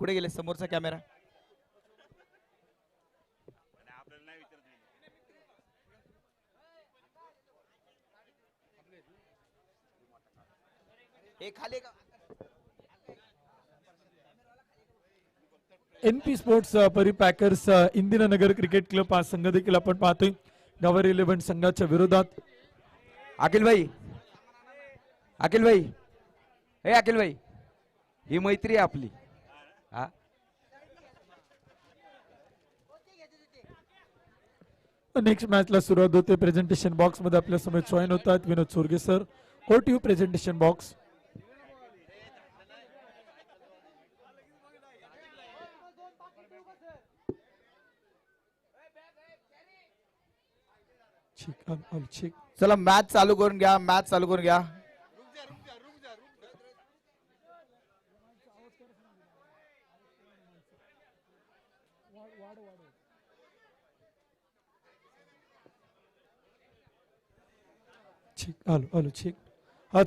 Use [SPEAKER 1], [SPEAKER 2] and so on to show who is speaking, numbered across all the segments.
[SPEAKER 1] कुठे गेले समोरचा कॅमेरा? हे खाली का?
[SPEAKER 2] NP स्पोर्ट्स परी पॅकर्स इंदिरानगर क्रिकेट क्लब हा संघ देखील आपण पाहतोय गवर 11 संघाच्या विरोधात.
[SPEAKER 1] अखिल भाई, अखिल भाई, हे अखिल भाई, ही मैत्री आहे आपली. हा
[SPEAKER 2] नेक्स्ट मॅचला सुरुवात होते. प्रेझेंटेशन बॉक्स मध्ये आपल्या समोर जॉईन होतात Vinod Sorge sir. Over to you presentation box.
[SPEAKER 1] चला मॅच चालू करून घ्या, मॅच चालू करून घ्या.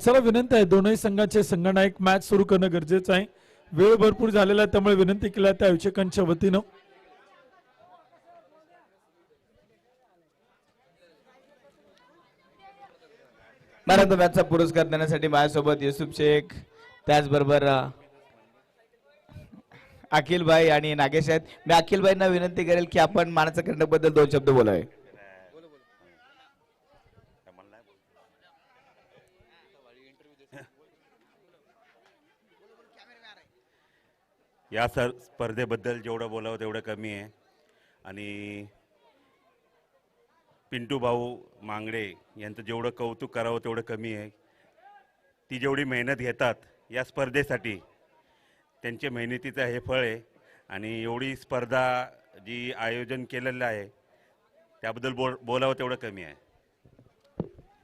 [SPEAKER 2] चला विनंती आहे दोनही संघाचे संघनायक मॅच सुरू करणं गरजेचं आहे. वेळ भरपूर झालेला आहे त्यामुळे विनंती केली त्या आयोजकांच्या वतीनं.
[SPEAKER 1] मॅन ऑफ द मॅचचा पुरस्कार देण्यासाठी माझ्यासोबत युसुफ शेख, त्याचबरोबर अखिल भाई आणि नागेश आहेत. मी अखिल भाईंना विनंती करेल की आपण मानाचा करण्याबद्दल 2 शब्द बोलावे.
[SPEAKER 3] या स्पर्धेबद्दल जेवढं बोलावं तेवढं कमी आहे. आणि पिंटू भाऊ मांगडे यांचं जेवढं कौतुक करावं तेवढं कमी आहे. ती जेवढी मेहनत घेतात या स्पर्धेसाठी त्यांच्या मेहनतीचं हे फळ आहे. आणि एवढी स्पर्धा जी आयोजन केलेलं आहे त्याबद्दल बोलावं तेवढं कमी आहे.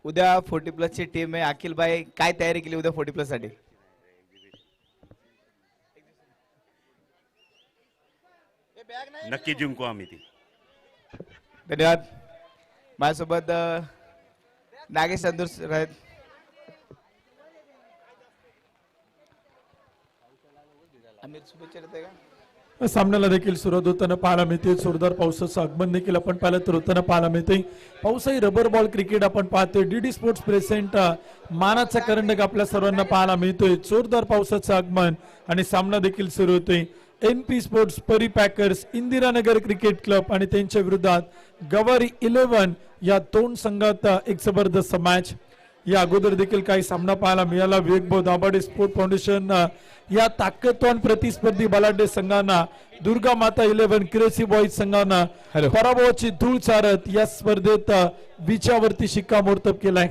[SPEAKER 1] उद्या 40+ ची टीम आहे. अखिल भाई काय तयारी केली उद्या 40+ साठी?
[SPEAKER 3] नक्की जिंकू आम्ही ती.
[SPEAKER 1] धन्यवाद. माझ्यासोबत नागेश चंदूर आहेत.
[SPEAKER 2] सामन्याला देखील सुरुवात होताना पाहायला मिळते. जोरदार पावसाचं आगमन देखील आपण पाहिलं तर होताना पाहायला मिळते. पावसाही रबर बॉल क्रिकेट आपण पाहतोय. DD स्पोर्ट्स प्रेझेंट मानाचा करंडक आपल्या सर्वांना पाहायला मिळतोय. जोरदार पावसाचं आगमन आणि सामना देखील सुरू होतोय. NP स्पोर्ट्स परी पॅकर्स इंदिरानगर क्रिकेट क्लब आणि त्यांच्या विरोधात गवारी 11 या 2 संघात एक जबरदस्त मॅच. या अगोदर देखील काही सामना पाहायला मिळाला. विवेकभाऊ दाभाडे स्पोर्ट फाउंडेशन या ताकदवान प्रतिस्पर्धी बलाढ्य संघांना दुर्गा माता 11 क्रेसी बॉईज संघांना पराभवाची धूळ चारत या स्पर्धेत विजयावरती शिक्कामोर्तब केलाय.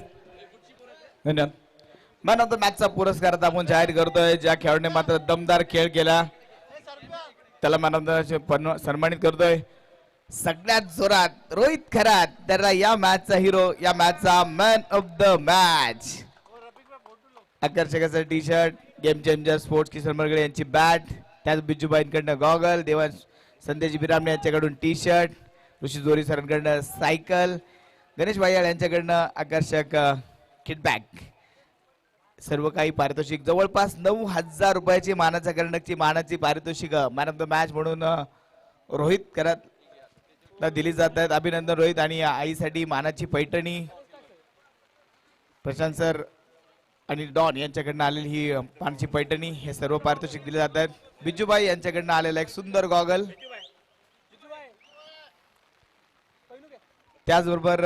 [SPEAKER 1] धन्यवाद. मॅन ऑफ द मॅचचा पुरस्कार आपण जाहीर करतोय. ज्या खेळाडूने मात्र दमदार खेळ केला त्याला मॅन ऑफ द मॅच सन्मानित करतोय. सगळ्यात जोरात रोहित खरात त्याला या मॅचचा हिरो, या मॅचचा मॅन ऑफ द मॅच. आकर्षकाचा T shirt, game changer sports Kishan Margade यांची बॅट, त्याच बिजूबाईंकडनं गॉगल, देवांश संदेश बिरामणे यांच्याकडून टी शर्ट, ऋषी जोरी सरांकडनं सायकल, गणेश वायाळ यांच्याकडनं आकर्षक किटबॅग, सर्व काही पारितोषिक जवळपास 9,000 रुपयाची मानाच्या करंडकची मानाची पारितोषिक मॅन ऑफ द मॅच म्हणून रोहित खरात दिली जात आहेत. अभिनंदन रोहित. आणि आईसाठी मानाची पैठणी प्रशांत सर आणि डॉन यांच्याकडनं आलेली ही मानाची पैठणी, हे सर्व पारितोषिक दिले जात आहेत. बिजूबाई यांच्याकडनं आलेला एक सुंदर गॉगल, त्याचबरोबर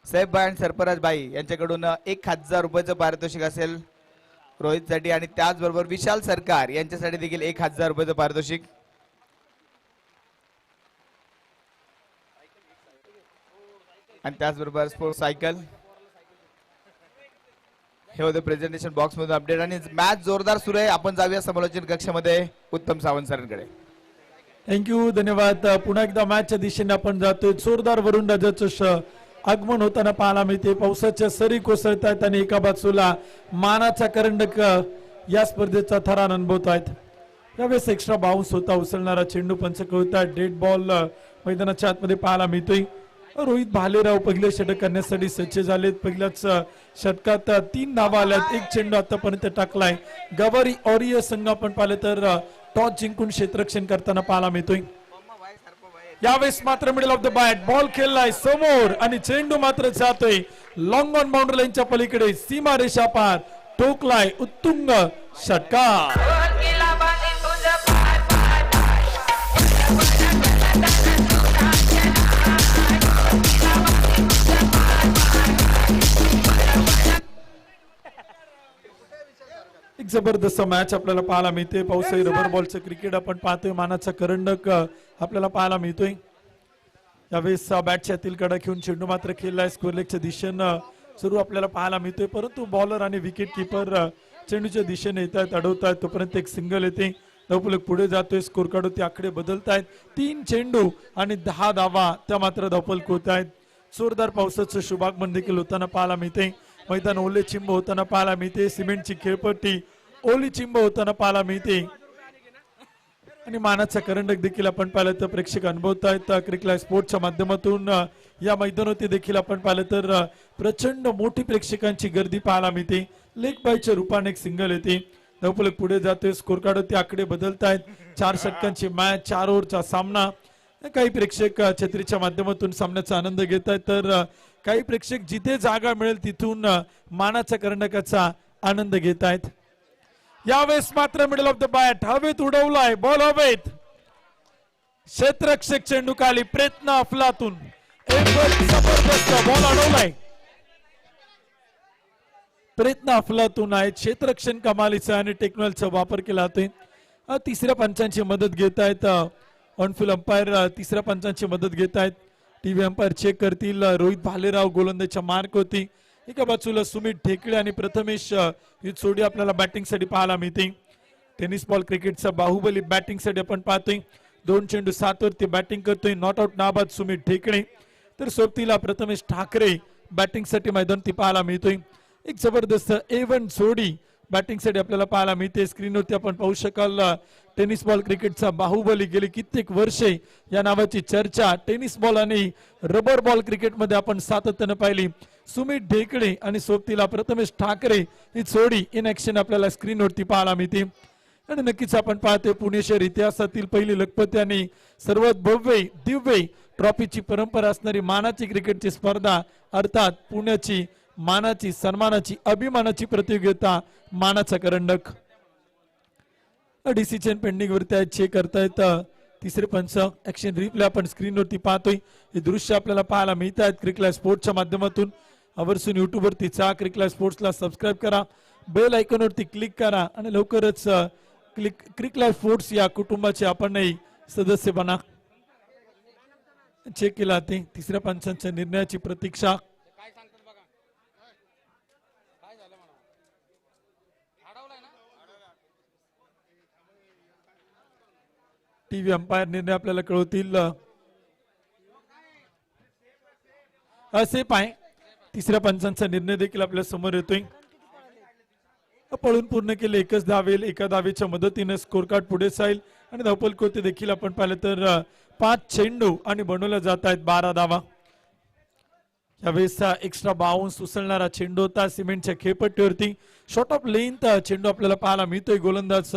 [SPEAKER 1] साहेब बाई आणि सरफराज बाई यांच्याकडून 1,000 रुपयाचं पारितोषिक असेल रोहितसाठी. आणि त्याचबरोबर विशाल सरकार यांच्यासाठी देखील 1,000 रुपयाचं पारितोषिक. आणि त्याचबरोबर स्पोर्ट्स सायकल. हे होते प्रेझेंटेशन बॉक्स मधून अपडेट. आणि मॅच जोरदार सुरू आहे. आपण जाऊया समालोचन कक्षामध्ये उत्तम सावंत सरांकडे.
[SPEAKER 2] थँक्यू, धन्यवाद. पुन्हा एकदा मॅचच्या दिशेने आपण जातोय. जोरदार वरुण राजाचं आगमन होताना पाहायला मिळते. पावसाच्या सरी कोसळत आहेत आणि एका बाजूला मानाचा करंडक या स्पर्धेचा थरार अनुभवत आहेत. यावेळेस एक्स्ट्रा बाउन्स होता, उसळणारा चेंडू पंचक होता. डेड बॉल मैदानाच्या आतमध्ये पाहायला मिळतोय. रोहित भालेराव पहिले षटक करण्यासाठी सज्ज झालेत. पहिल्याच षटकात 3 धावा आल्यात. एक चेंडू आतापर्यंत टाकलाय. गवारी ऑरिय संघ आपण पाहिलं तर टॉस जिंकून क्षेत्ररक्षण करताना पाहायला मिळतोय. यावेळेस मात्र middle of the bat ball खेळलाय समोर आणि चेंडू मात्र जातोय लॉंग ऑन बाउंड्री लाईनच्या पलीकडे. सीमा रेषा पार टोकलाय उत्तुंग षटकार. एक जबरदस्त मॅच आपल्याला पाहायला मिळते. पावसाळी रबर बॉलचं क्रिकेट आपण पाहतोय. मानाचा करंडक आपल्याला पाहायला मिळतोय. यावेळेस बॅटच्या आतील कडा घेऊन चेंडू मात्र खेळलाय स्क्वेअरलेगच्या दिशेनं सुरू आपल्याला पाहायला मिळतोय. परंतु बॉलर आणि विकेट किपर चेंडूच्या दिशेने येत आहेत, अडवत आहेत. तोपर्यंत एक सिंगल येते. धावफलक पुढे जातोय. स्कोर कार्डवरती आकडे बदलत आहेत. 3 चेंडू आणि 10 धावा त्या मात्र धावफलक होत आहेत. जोरदार पावसाचं शुभागमन देखील होताना पाहायला मिळते. मैदान ओले चिंब होताना पाहायला मिळते. सिमेंटची खेळपट्टी ओली चिंब होताना पाहायला मिळते. आणि मानाचा करंडक देखील आपण पाहिलं तर प्रेक्षक अनुभवत आहेत. क्रिकेट स्पोर्टच्या माध्यमातून या मैदानावरती देखील आपण पाहिलं तर प्रचंड मोठी प्रेक्षकांची गर्दी पाहायला मिळते. लेग बायच्या रूपाने एक सिंगल येते. धावफलक पुढे जातोय. स्कोर कार्डवरती आकडे बदलत आहेत. 4 षटकांची मॅच, 4 ओव्हरचा सामना. काही प्रेक्षक छत्रीच्या माध्यमातून सामन्याचा आनंद घेत आहेत तर काही प्रेक्षक जिथे जागा मिळेल तिथून मानाच्या करंडकाचा आनंद घेत आहेत. यावेळेस मात्र मिडल ऑफ द बॅट हवेत उडवलाय बॉल हवेत. क्षेत्ररक्षक चेंडू खाली प्रयत्न अफलातून जबरदस्त बॉल अडवलाय. प्रयत्न अफलातून आहे. क्षेत्ररक्षण कमालीचा आणि टेक्नॉलॉजीचा वापर केला जातोय. तिसऱ्या पंचांची मदत घेत आहेत. ऑनफिल्ड अंपायर तिसऱ्या पंचांची मदत घेत आहेत. टीव्ही अंपायर चेक करतील. रोहित भालेराव गोलंदाजच्या मार्क होती. एका बाजूला सुमित ढेकळे आणि प्रथमेश सोडी आपल्याला बॅटिंग साठी पाहायला मिळते. टेनिस बॉल क्रिकेटचा बाहुबली बॅटिंग साठी आपण पाहतोय. 2 चेंडू 7 वरती बॅटिंग करतोय. नॉट आउट नाबाद सुमित ढेकळे तर सोबतीला प्रथमेश ठाकरे बॅटिंग साठी मैदानावरती पाहायला मिळतोय. एक जबरदस्त A1 जोडी बॅटिंग साठी आपल्याला पाहायला मिळते. स्क्रीनवरती आपण पाहू शकाल टेनिस बॉल क्रिकेटचा बाहुबली गेली कित्येक वर्षे या नावाची चर्चा टेनिस बॉल आणि रबर बॉल क्रिकेटमध्ये आपण सातत्यानं पाहिली. सुमित ढेकळे आणि सोबतीला प्रथमेश ठाकरे ही जोडी इन ऍक्शन आपल्याला स्क्रीनवरती पाहायला मिळते. आणि नक्कीच आपण पाहते पुणे शहर इतिहासातील पहिली लखपती आणि सर्वात भव्य दिव्य ट्रॉफीची परंपरा असणारी मानाची क्रिकेटची स्पर्धा अर्थात पुण्याची मानाची सन्मानाची अभिमानाची प्रतियोगिता मानाचा करंडक. डिसिजन पेंडिंग वरती चेक करतायत. तिसरे पंच ऍक्शन रिप्ले आपण स्क्रीनवरती पाहतोय. हे दृश्य आपल्याला पाहायला मिळत आहेत क्रिकेट स्पोर्ट्सच्या माध्यमातून. आवर्जून युट्यूब वरती क्रिकेट स्पोर्ट्सला सबस्क्राईब करा. बेल आयकॉन वरती क्लिक करा आणि लवकरच क्रिकेट स्पोर्ट्स या कुटुंबाचे आपणही सदस्य बना. चेक केला ते तिसऱ्या पंचांच्या निर्णयाची प्रतीक्षा. टीव्ही अंपायर निर्णय आपल्याला कळवतील. असे पाय तिसऱ्या पंचांचा निर्णय देखील आपल्या समोर येतोय. पळून पूर्ण केले एकच धावेल. एका धावेच्या मदतीने स्कोर कार्ड पुढे जाईल आणि धावफलक होते देखील आपण पाहिलं तर 5 चेंडू आणि बनवल्या जात आहेत 12 धावा. यावेळेस एक्स्ट्रा बाउन्स उसळणारा चेंडू होता सिमेंटच्या खेळपट्टीवरती. शॉर्ट ऑफ लेंथ चेंडू आपल्याला पाहायला मिळतोय गोलंदाज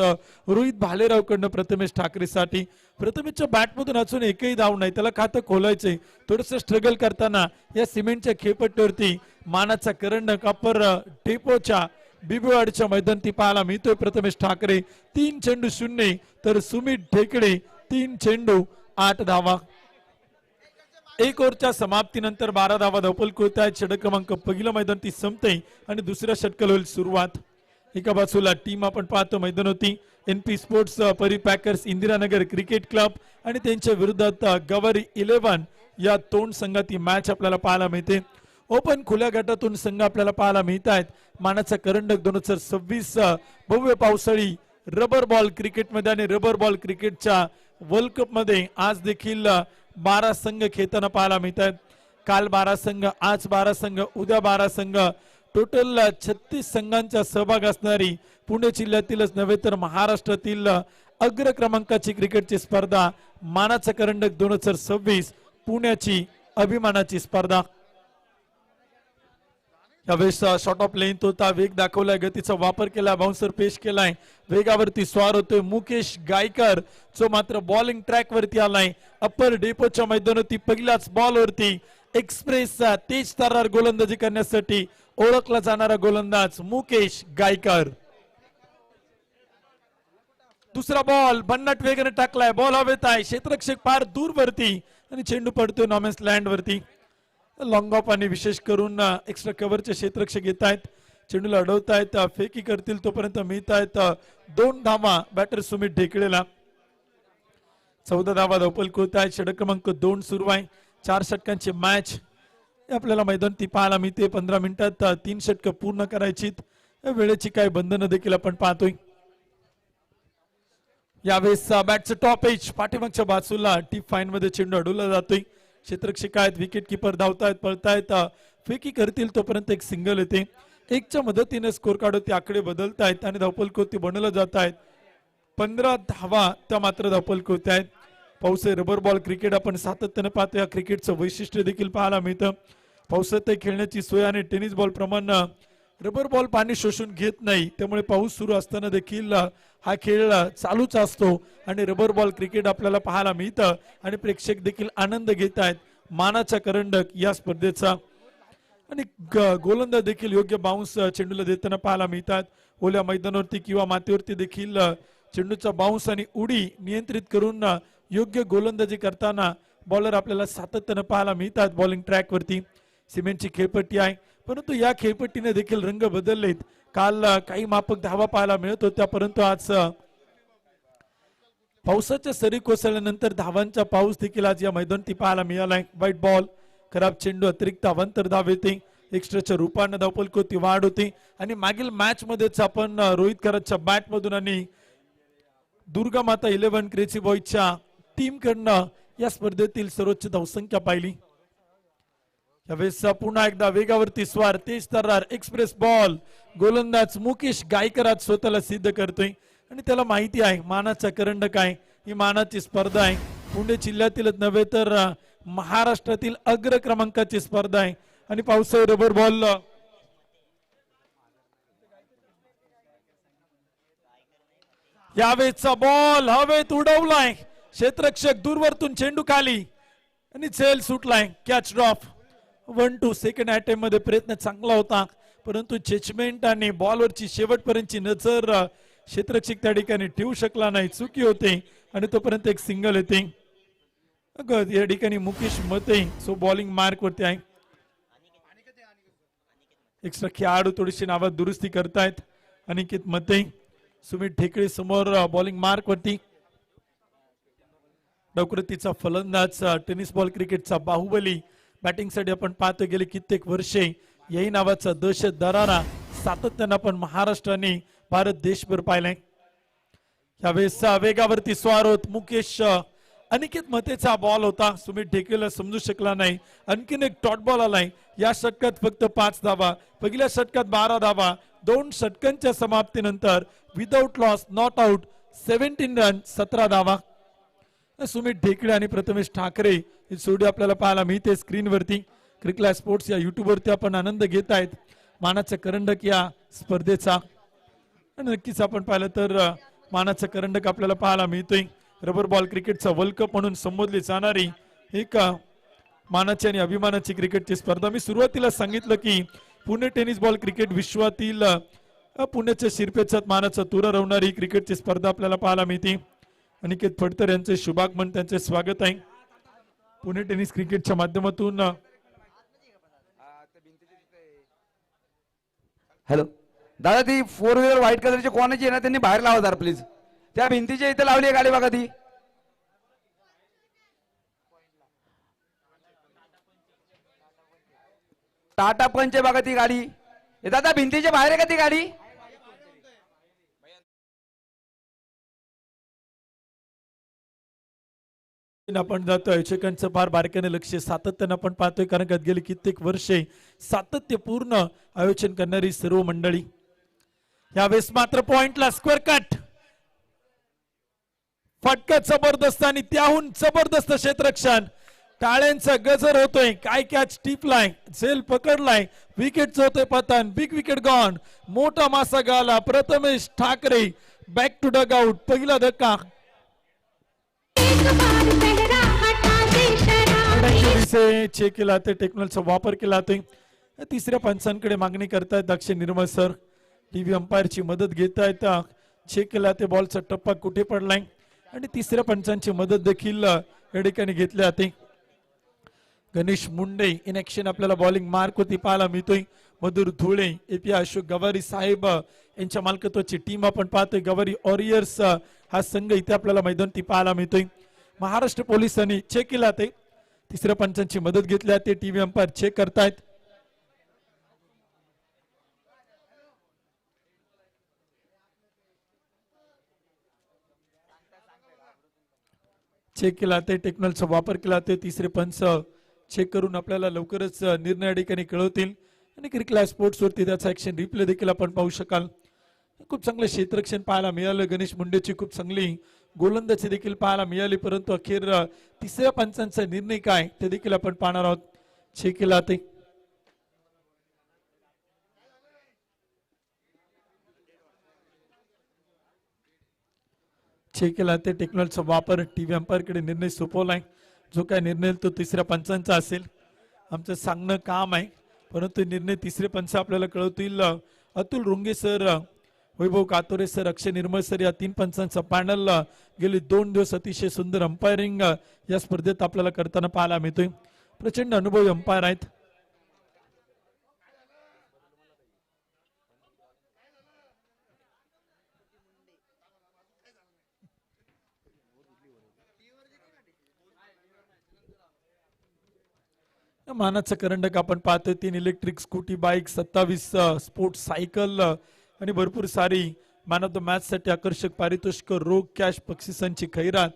[SPEAKER 2] रोहित भालेराव कडनं प्रथमेश ठाकरेसाठी. प्रथमेशच्या बॅटमधून अजून एकही धाव नाही. त्याला खातं खोलायचंय. थोडस स्ट्रगल करताना या सिमेंटच्या खेळपट्टीवरती मानाचा करंडक अप्पर डेपोच्या बिबीवाडच्या मैदानात पाहायला मिळतोय. प्रथमेश ठाकरे 3 चेंडू 0 तर सुमित ढेकळे 3 चेंडू 8 धावा. 1 ओव्हरच्या समाप्तीनंतर 12 धावा धावफलक होत आहेत. षटक क्रमांक पहिलं मैदान ती संपते आणि दुसऱ्या षटकाला होईल सुरुवात. एका बाजूला टीम आपण पाहतो मैदान होती NP स्पोर्ट्स परी पॅकर्स इंदिरानगर क्रिकेट क्लब आणि त्यांच्या विरोधात गवारी 11 या तोंड संघाती मॅच आपल्याला पाहायला मिळते. ओपन खुल्या गटातून संघ आपल्याला पाहायला मिळत आहेत. मानाचा करंडक 2026 भव्य पावसाळी रबर बॉल क्रिकेटमध्ये आणि रबर बॉल क्रिकेटच्या वर्ल्ड कप मध्ये आज देखील 12 संघ खेळताना पाहायला मिळत आहेत. काल 12 संघ, आज 12 संघ, उद्या 12 संघ. टोटल 36 संघांचा सहभाग असणारी पुणे जिल्ह्यातीलच नव्हे तर महाराष्ट्रातील अग्र क्रमांकाची क्रिकेटची स्पर्धा मानाचा करंडक 2026 पुण्याची अभिमानाची स्पर्धा. यावेळेस शॉर्ट ऑफ लेंथ होता, वेग दाखवलाय, गतीचा वापर केला, बाउन्सर पेश केलाय, वेगावरती स्वार होतोय मुकेश गायकर जो मात्र बॉलिंग ट्रॅक वरती आलाय. अप्पर डेपोच्या मैदानावरती पहिल्याच बॉल वरती एक्सप्रेसचा तेज तर्रार गोलंदाजी करण्यासाठी ओळखला जाणारा गोलंदाज मुकेश गायकर. दुसरा बॉल भन्नाट वेगाने टाकलाय, बॉल हवेत आहे, क्षेत्ररक्षक फार दूर वरती आणि चेंडू पडतोय नॉमेन्स लँड वरती. लॉंग ऑफ आणि विशेष करून एक्स्ट्रा कव्हरचे क्षेत्ररक्षक येत आहेत, चेंडूला अडवतायत, फेकी करतील तोपर्यंत मिळत आहेत 2 धावा बॅटर सुमित ढेकळेला. 14 धावा धावपल होत आहेत, षटक क्रमांक 2 सुरू आहे. 4 षटकांची मॅच आपल्याला मैदान ती पाहायला मिळते. 15 मिनिटात 3 षटक पूर्ण करायची, वेळेची काय बंधनं देखील आपण पाहतोय. यावेळेस बॅटचं टॉप एज पाठीमागच्या बाजूला टीप फाईन मध्ये चेंडू अडवला जातोय. क्षेत्ररक्षक आहेत, विकेट किपर धावतायत, पळतायत, फेकी करतील तोपर्यंत एक सिंगल येते. 1च्या मदतीने स्कोर कार्ड आकडे बदलतायत आणि धावपलकोती बनवलं जात आहेत. 15 धावा त्या मात्र धावपलकोती आहेत. पावसाळी रबर बॉल क्रिकेट आपण सातत्याने पाहतो. या क्रिकेटचं वैशिष्ट्य देखील पाहायला मिळतं. पावसात खेळण्याची सोय आणि टेनिस बॉल प्रमाणे रबर बॉल पाणी शोषून घेत नाही, त्यामुळे पाऊस सुरू असताना देखील हा खेळ चालूच असतो आणि रबर बॉल क्रिकेट आपल्याला पाहायला मिळतं आणि प्रेक्षक देखील आनंद घेत आहेत. मानाचा करंडक या स्पर्धेचा आणि गोलंदाज देखील योग्य बाउन्स चेंडूला देताना पाहायला मिळतात. ओल्या मैदानावरती किंवा मातीवरती देखील चेंडूचा बाउन्स आणि उडी नियंत्रित करून योग्य गोलंदाजी करताना बॉलर आपल्याला सातत्यानं पाहायला मिळतात. बॉलिंग ट्रॅक वरती सिमेंटची खेळपट्टी आहे, परंतु या खेळपट्टीने देखील रंग बदललेत. काल काही माफक धावा पाहायला मिळत होत्या, परंतु आज पावसाच्या सरी कोसळल्यानंतर धावांचा पाऊस देखील आज या मैदानात पाहायला मिळालाय. वाईट बॉल, खराब चेंडू, अतिरिक्त अवांतर धाव येते, एक्स्ट्राच्या रूपाने धावपलकोती वाढ होते आणि मागील मॅच मध्येच आपण रोहित कराडच्या बॅट मधून आणि दुर्गा माता 11 क्रेझी बॉयच्या टीम कडनं या स्पर्धेतील सर्वोच्च धावसंख्या पाहिली. यावेळेस पुन्हा एकदा वेगावरती स्वार, तेज तर्रार, एक्सप्रेस बॉल, गोलंदाज मुकेश गायकर आज स्वतःला सिद्ध करतोय आणि त्याला माहिती आहे मानाचा करंडक आहे, ही मानाची स्पर्धा आहे. पुणे जिल्ह्यातीलच नव्हे तर महाराष्ट्रातील अग्र क्रमांकाची स्पर्धा आहे आणि पावसाळी रबर बॉल यावेळेचा बॉल हवेत उडवलाय, क्षेत्ररक्षक दूरवरतून चेंडू खाली आणि झेल सुटलाय. Catch drop. 1-2 सेकंड अटेम्प्ट मध्ये प्रयत्न चांगला होता, परंतु जजमेंट आणि बॉलवरची शेवटपर्यंतची नजर क्षेत्ररक्षक त्या ठिकाणी ठेवू शकला नाही, चुकी होते आणि तोपर्यंत एक सिंगल येते. या ठिकाणी मुकेश मते सो बॉलिंग मार्क वरती आहे. एक्स्ट्रा खेळाडू थोडीशी नावात दुरुस्ती करतायत. अनिकेत मते, सुमित ढेकळे समोर बॉलिंग मार्क वरती. डोकरतीचा फलंदाज, टेनिस बॉल क्रिकेटचा बाहुबली, बॅटिंग साठी आपण पाहतो गेले कित्येक वर्षे यही नावाचा दहशत दरारा सातत्यानं आपण महाराष्ट्राने भारत देशभर पाहिलाय. यावेळेस वेगावरती स्वार होत मुकेश, अनिकेत मतेचा बॉल होता, सुमित ढेकळेला समजू शकला नाही. आणखीन एक डॉट बॉल आलाय. या षटकात फक्त 5 धावा, पहिल्या षटकात 12 धावा, 2 षटकांच्या समाप्तीनंतर without loss not out 17 run 17 धावा. सुमित ढेकळे आणि प्रथमेश ठाकरे ही जोडी आपल्याला पाहायला मिळते स्क्रीन वरती. क्रिकला स्पोर्ट्स या युट्यूब वरती आपण आनंद घेत आहेत मानाचा करंडक या स्पर्धेचा. आणि नक्कीच आपण पाहिलं तर मानाचा करंडक आपल्याला पाहायला मिळतोय. रबर बॉल क्रिकेटचा वर्ल्ड कप म्हणून संबोधली जाणारी एक मानाची आणि अभिमानाची क्रिकेटची स्पर्धा. मी सुरुवातीला सांगितलं की पुणे टेनिस बॉल क्रिकेट विश्वातील पुण्याच्या शिरपेचात मानाचा तुरा रवणारी क्रिकेटची स्पर्धा आपल्याला पाहायला मिळते. अनिकेत फडतर यांचे शुभागमन, त्यांचे स्वागत आहे पुणे टेनिस क्रिकेटच्या माध्यमातून.
[SPEAKER 4] हॅलो दादा, ती 4 व्हीलर व्हाईट कलरची कोणाची आहे ना, त्यांनी बाहेर लावा जरा प्लीज. त्या भिंतीच्या इथे लावली आहे गाडी बघा ती. टाटा पंच आहे बघा ती गाडी. दादा भिंतीच्या बाहेर आहे का ती गाडी?
[SPEAKER 2] आपण जातो आयोजकांचं फार बारकाईने लक्ष सातत्यानं आपण पाहतोय, कारण का गेली कित्येक वर्षे सातत्यपूर्ण आयोजन करणारी सर्व मंडळी. यावेळेस मात्र पॉइंटला स्क्वेअर कट, फटका जबरदस्त आणि त्याहून जबरदस्त क्षेत्ररक्षण. टाळ्यांचा गजर होतोय. काय कॅच टिपलाय, झेल पकडलाय, विकेट होतोय पतन, बिग विकेट गॉन. मोठा मासा गाला. Prathamesh Thackeray back to dugout. पहिला धक्का चेक केला ते टेक्नॉलॉजीचा वापर केला ते. तिसऱ्या पंचांकडे मागणी करतायत अक्षय निर्मळ सर. टीव्ही अंपायरची मदत घेत आहेत. चेक केला ते बॉलचा टप्पा कुठे पडलाय आणि तिसऱ्या पंचांची मदत देखील या ठिकाणी घेतली जाते. गणेश मुंडे इन ऍक्शन आपल्याला बॉलिंग मार्क होती पाहायला मिळतोय. मधुर धुळे, एपी अशोक गवारी साहेब यांच्या मालकीत्वाची टीम आपण पाहतोय. गवारी वॉरियर्स हा संघ इथे आपल्याला मैदानी पाहायला मिळतोय. महाराष्ट्र पोलिसांनी चेक केला ते. तिसऱ्या पंचांची मदत घेतली ते. टीव्ही अंपायर चेक करतायत. चेक केला ते. टेक्नॉलॉजीचा वापर केला ते. तिसरे पंच चेक करून आपल्याला लवकरच निर्णय ठिकाणी कळवतील आणि क्रिकेट स्पोर्ट्स वरती त्याचा ऍक्शन रिप्ले देखील आपण पाहू शकाल. खूप चांगलं क्षेत्ररक्षण पाहायला मिळालं. गणेश मुंडेची खूप चांगली गोलंदाजी देखील पाहायला मिळाली. परंतु अखेर तिसऱ्या पंचांचा निर्णय काय ते देखील आपण पाहणार आहोत. चेक केला ते. चेक केला ते. टेक्नॉलॉजीचा वापर. टीव्ही अंपायर कडे निर्णय सोपवलाय. जो काय निर्णय तो तिसऱ्या पंचांचा असेल. आमचं सांगणं काम आहे परंतु निर्णय तिसरे पंच आपल्याला कळवतील. अतुल रुंगे सर, वैभव कातोरे सर, अक्षय निर्मळ सर या तीन पंचांचा पॅनल गेली 2 दिवस अतिशय सुंदर अंपायरिंग या स्पर्धेत आपल्याला करताना पाहायला मिळतोय. प्रचंड अनुभवी अंपायर आहेत. मानाचा करंडक आपण पाहतोय. 3 electric scooty bike, 27 sports cycle आणि भरपूर सारी मॅन ऑफ द मॅच साठी आकर्षक पारितोषिक, रोख, कॅश, बक्षिसांची खैरात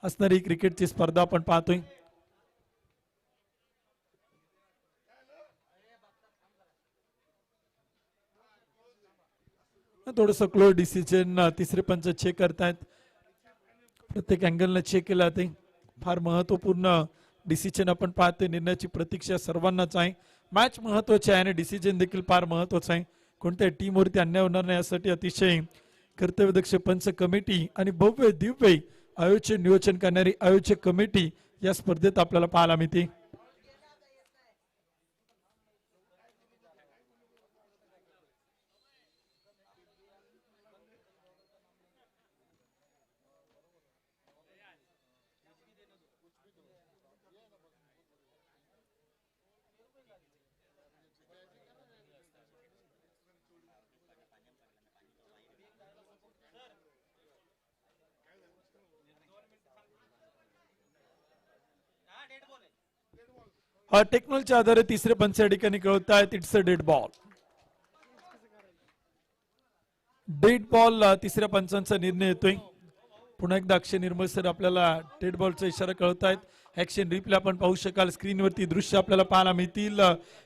[SPEAKER 2] असणारी क्रिकेटची स्पर्धा आपण पाहतोय. थोडस क्लोज डिसिजन तिसरे पंच चेक करतायत. प्रत्येक अँगलनं चेक केला ते. फार महत्वपूर्ण डिसिजन आपण पाहतोय. निर्णयाची प्रतीक्षा सर्वांनाच आहे. मॅच महत्वाची आहे आणि डिसिजन देखील फार महत्वाचा आहे. कोणत्याही टीमवरती अन्याय होणार नाही यासाठी अतिशय कर्तव्यदक्ष पंच कमिटी आणि भव्य दिव्य आयोजन नियोजन करणारी आयोजक कमिटी या स्पर्धेत आपल्याला पाहायला मिळते. टेक्नॉलॉजीच्या आधारे तिसरे पंच या ठिकाणी कळवतायत. It's a dead ball. Dead ball तिसऱ्या पंचांचा निर्णय येतोय. पुन्हा एकदा अक्षय निर्मळ सर आपल्याला डेड बॉलचा इशारा कळवतायत. ऍक्शन रिप्ले आपण पाहू शकाल. स्क्रीनवरती दृश्य आपल्याला पाहायला मिळतील.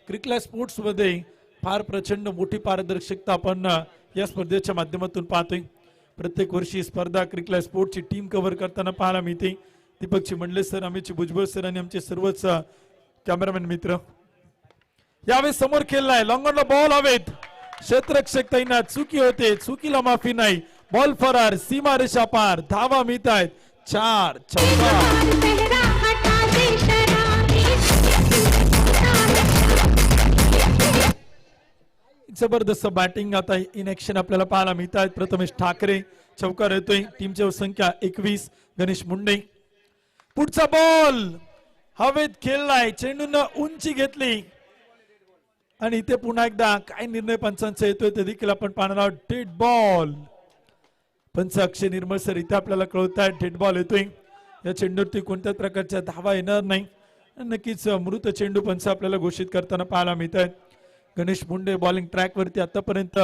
[SPEAKER 2] क्रिकेट स्पोर्ट्स मध्ये फार प्रचंड मोठी पारदर्शकता आपण या स्पर्धेच्या माध्यमातून पाहतोय. प्रत्येक वर्षी स्पर्धा क्रिकेट स्पोर्टची टीम कव्हर करताना पाहायला मिळते. दीपकची मंडले सर, अमितची भुजबळ सर आणि आमचे सर्वच कॅमेरामॅन मित्र यावेळेस समोर खेळलाय. लॉंग ऑन बॉल हवेत. क्षेत्ररक्षक तैनात. चुकी होते, चुकीला माफी नाही. बॉल फरार, सीमा रेषा पार. धावा मिळत आहेत. 4 चौका. जबरदस्त बॅटिंग आता इन ऍक्शन आपल्याला पाहायला मिळत आहेत. प्रथमेश ठाकरे चौकार येतोय. टीमची संख्या 21. गणेश मुंडे. पुढचा बॉल हवेत खेळलाय. चेंडून उंची घेतली आणि इथे पुन्हा एकदा काय निर्णय पंचांचा येतोय ते देखील आपण पाहणार आहोत. Dead ball. पंच अक्षय निर्मळ सर इथे आपल्याला कळवतायत डेड बॉल येतोय. या चेंडूवरती कोणत्याच प्रकारच्या धावा येणार नाही. नक्कीच मृत चेंडू पंच आपल्याला घोषित करताना पाहायला मिळत आहेत. गणेश मुंडे बॉलिंग ट्रॅक वरती आतापर्यंत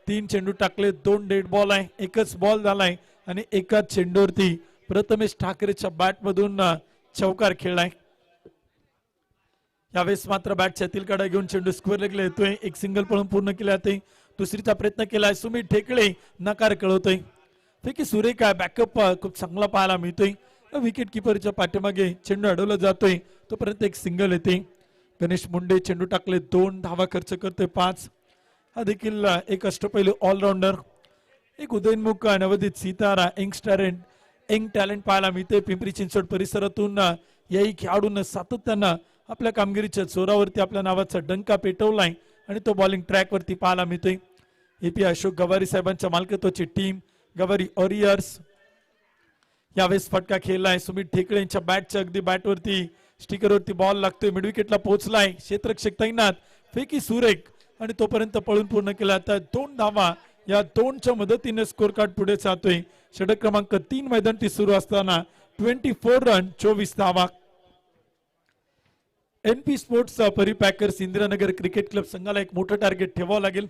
[SPEAKER 2] 3 चेंडू टाकले, 2 डेड बॉल आहे, एकच बॉल झालाय आणि एकाच चेंडूवरती प्रथमेश ठाकरेच्या बॅट मधून चौकार खेळलाय. यावेळेस मात्र बॅट छातील कडा घेऊन चेंडू स्क्वेअर लेगला येतोय. एक सिंगल पळून पूर्ण केले जाते. दुसरीचा प्रयत्न केलाय. सुमित ठेकळे नकार कळवतोय. पैकी सुरेख आहे. बॅकअप खूप चांगला पाहायला मिळतोय. विकेट किपरच्या पाठीमागे चेंडू अडवला जातोय, तोपर्यंत एक सिंगल येते. गणेश मुंडे चेंडू टाकले 2 धावा खर्च करतोय 5. हा देखील एक अष्टपैलू ऑलराऊंडर, एक उदयनमुख नवोदित सितारा यंग टॅलेंट पाहायला मिळते. पिंपरी चिंचवड परिसरातून याही खेळाडूंना सातत्यानं आपल्या कामगिरीच्या जोरावरती आपल्या नावाचा डंका पेटवलाय आणि तो बॉलिंग ट्रॅक वरती पाहायला मिळतोय. AP अशोक गवारी साहेबांच्या मालकीत्वाची टीम गवारी वॉरियर्स यावेळेस फटका खेळलाय. सुमित ठेकळे यांच्या बॅटच्या अगदी बॅटवरती स्टिकरवरती बॉल लागतोय. मिडविकेटला पोहोचलाय. क्षेत्ररक्षक तैनात, फेकी सुरेख आणि तोपर्यंत पळून पूर्ण केला. आता 2 धावा या 2च्या मदतीने स्कोर कार्ड पुढे जातोय. षटक क्रमांक 3 मैदानाची सुरू असताना 24 रन 24 धावा. NP स्पोर्ट्स परिपॅकर्स इंदिरानगर क्रिकेट क्लब संघाला एक मोठं टार्गेट ठेवावं लागेल.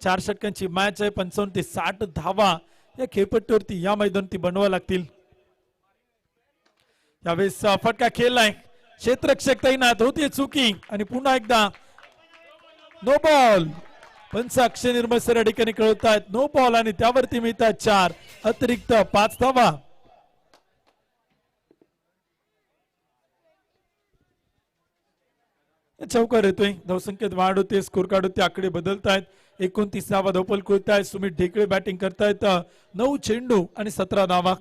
[SPEAKER 2] 4 षटकांची मॅच आहे. 55 ते 60 धावा या खेळपट्टीवरती या मैदानावरती बनवाव्या लागतील. यावेळेस फटका खेळलाय. क्षेत्ररक्षक तैनात, होती चुकी आणि पुन्हा एकदा नो बॉल. पंच अक्षय निर्मळ सर या ठिकाणी कळवतायत नो बॉल आणि त्यावरती मिळतात 4 अतिरिक्त 5 धावा. चौकार येतोय. धावसंख्येत वाढ होते. स्कोर कार्ड होते. आकडे बदलतायत. 29 धावा धावपल कोळतायत. सुमित ढेकळे बॅटिंग करतायत. 9 चेंडू आणि 17 धावा.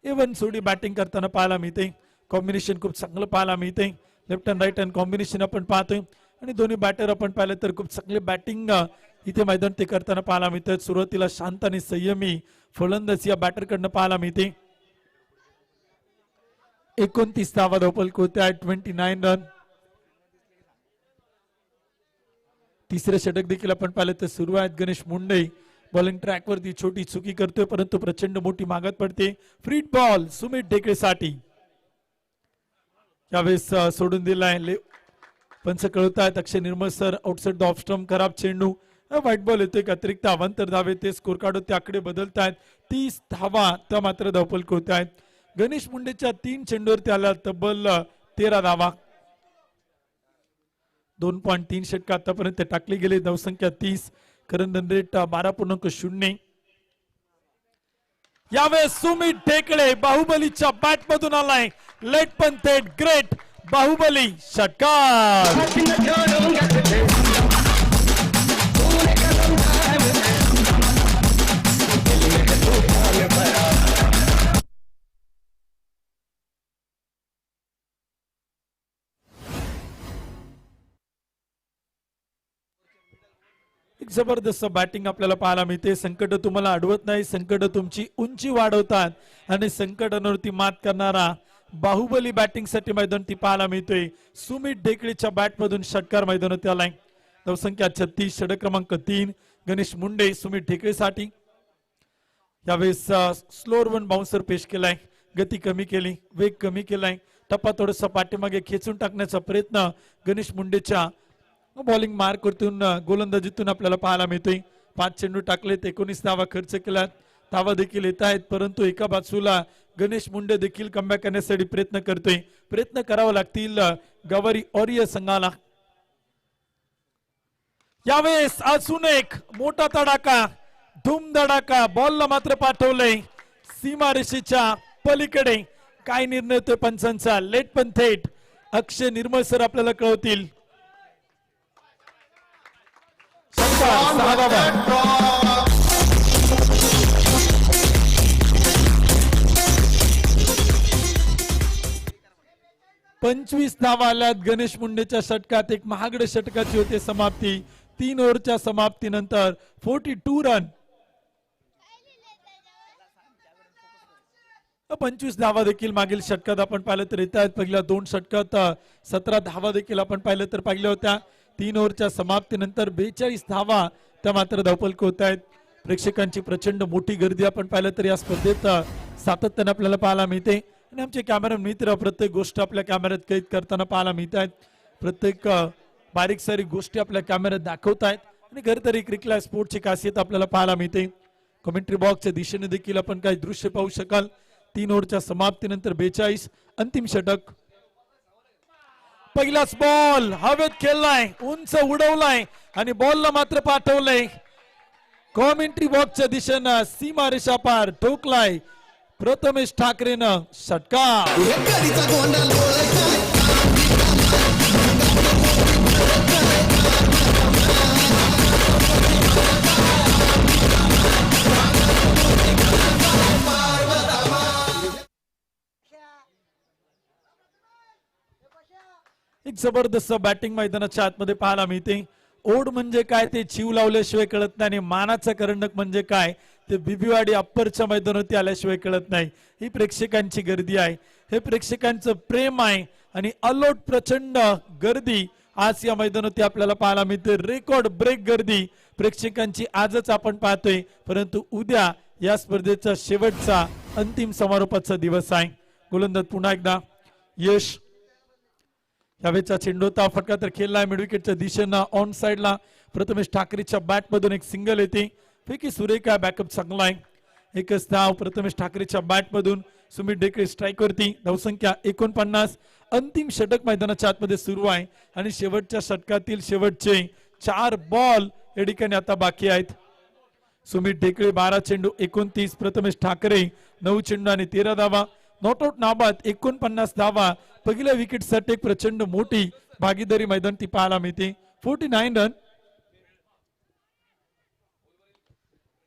[SPEAKER 2] एवन सोडी बॅटिंग करताना पाहायला मिळते. कॉम्बिनेशन खूप चांगलं पाहायला मिळते. Left and right hand combination आपण पाहतोय आणि दोन्ही बॅटर आपण पाहिलं तर खूप चांगले बॅटिंग इथे मैदान ते करताना पाहायला मिळतात. सुरुवातीला शांत आणि संयमी फलंदाजी या बॅटर कडनं पाहायला मिळते. 29 धावा धावपल कोळतायत. 29 रन. तिसरे षटक देखील आपण पाहिलं तर सुरू आहेत. गणेश मुंडे बॉलिंग ट्रॅक वरती छोटी चुकी करतोय परंतु प्रचंड मोठी मागत पडते. फ्री बॉल सुमित ढेकळेसाठी यावेळेस सोडून दिलाय. पंच कळवतायत अक्षय निर्मळ sir outside the off stump खराब चेंडू. व्हाईट बॉल येतोय. अतिरिक्त अवांतर धावे ते स्कोर कार्ड होते. आकडे बदलतायत. 30 धावा त्या मात्र धावपल कोळतायत. गणेश मुंडेच्या 3 चेंडूवरती आला तब्बल 13 धावा. 2.3 षटक आतापर्यंत टाकली गेली. धावसंख्या 30. Current run rate 12.0. यावेळेस सुमित ढेकळे बाहुबलीच्या बॅट मधून आलाय. लेट पण थेट ग्रेट बाहुबली षटकार. एक जबरदस्त बॅटिंग आपल्याला पाहायला मिळते. संकट तुम्हाला अडवत नाही. संकट तुमची उंची वाढवतात आणि संकटांवरती मात करणारा बाहुबली बॅटिंग साठी मैदानावरती पाहायला मिळतोय. सुमित ढेकळेच्या बॅट मधून षटकार मैदानावरती आलाय. धावसंख्या 36. षटक क्रमांक 3 गणेश मुंडे सुमित ढेकळेसाठी. यावेळेस स्लोअर वन बाउन्सर पेश केलाय. गती कमी केली, वेग कमी केलाय. टप्पा थोडासा पाठीमागे खेचून टाकण्याचा प्रयत्न गणेश मुंडेच्या बॉलिंग मार्कवरतून गोलंदाजीतून आपल्याला पाहायला मिळतोय. 5 चेंडू टाकलेत. 19 धावा खर्च केल्यात. धावा देखील येत आहेत परंतु एका बाजूला गणेश मुंडे देखील कमबॅक करण्यासाठी प्रयत्न करतोय. प्रयत्न करावे लागतील गवारी वॉरियर संघाला. यावेळेस अजून एक मोठा तडाखा, धूम धडाका. बॉलला मात्र पाठवलंय सीमारेषेच्या पलीकडे. काय निर्णय होतोय पंचांचा. लेट पण थेट अक्षय निर्मळ सर आपल्याला कळवतील. 25 धावा आल्यात गणेश मुंडेच्या षटकात. एक महागड षटकाची होते समाप्ती. 3 ओव्हरच्या समाप्तीनंतर 42 रन. 25 धावा देखील मागील षटकात आपण पाहिलं तर येत आहेत. पहिल्या 2 षटकात 17 धावा देखील आपण पाहिलं तर पाहिल्या होत्या. 3 ओव्हरच्या समाप्तीनंतर 42 धावा त्या मात्र धावपल होत आहेत. प्रेक्षकांची प्रचंड मोठी गर्दी आपण पाहिलं तर या स्पर्धेत सातत्याने आपल्याला पाहायला मिळते आणि आमचे कॅमेरा मित्र प्रत्येक गोष्ट आपल्या कॅमेऱ्यात कैद करताना पाहायला मिळत आहेत. प्रत्येक बारीक सारीक गोष्टी आपल्या कॅमेऱ्यात दाखवत आहेत आणि खरंतरी क्रिकेट स्पोर्टची खासियत आपल्याला पाहायला मिळते. कमेंट्री बॉक्सच्या दिशेने देखील आपण काही दृश्य पाहू शकाल. 3 ओव्हरच्या समाप्तीनंतर 42 अंतिम षटक. पहिलाच बॉल हवेत खेळलाय, उंच उडवलाय आणि बॉलला मात्र पाठवलंय कॉमेंट्री बॉक्सच्या दिशेनं. सीमारेषा पार ठोकलाय. प्रथमेश ठाकरेनं षटकार. एक जबरदस्त बॅटिंग मैदानाच्या आतमध्ये पाहायला मिळते. ओढ म्हणजे काय ते जीव लावल्याशिवाय कळत नाही आणि मानाचा करंडक म्हणजे काय ते बिबिवाडी अप्परच्या मैदानावरती आल्याशिवाय कळत नाही. ही प्रेक्षकांची गर्दी आहे, हे प्रेक्षकांचं प्रेम आहे आणि अलोट प्रचंड गर्दी आज या मैदानावरती आपल्याला पाहायला मिळते. रेकॉर्ड ब्रेक गर्दी प्रेक्षकांची आजच आपण पाहतोय, परंतु उद्या या स्पर्धेचा शेवटचा अंतिम समारोपाचा दिवस आहे. गोलंदाज पुन्हा एकदा यश. यावेळेचा चेंडू होता, फटका तर खेळलाय मिड विकेटच्या दिशेनं ऑन साइडला. प्रथमेश ठाकरेच्या बॅट मधून एक सिंगल येते. पैकी सुरेखा बॅकअप चांगला आहे. एकच धाव प्रथमेश ठाकरेच्या बॅट मधून. सुमित ढेकळे स्ट्राईक वरती. धावसंख्या 49. अंतिम षटक मैदानाच्या आतमध्ये सुरू आहे आणि शेवटच्या षटकातील शेवटचे 4 बॉल या ठिकाणी आता बाकी आहेत. सुमित ढेकळे 12 चेंडू 29. प्रथमेश ठाकरे 9 चेंडू आणि 13 धावा. नॉट आउट नाबाद 49 धावा. पहिल्या विकेटसाठी एक प्रचंड मोठी भागीदारी मैदान ती पाहायला मिळते. 49 रन.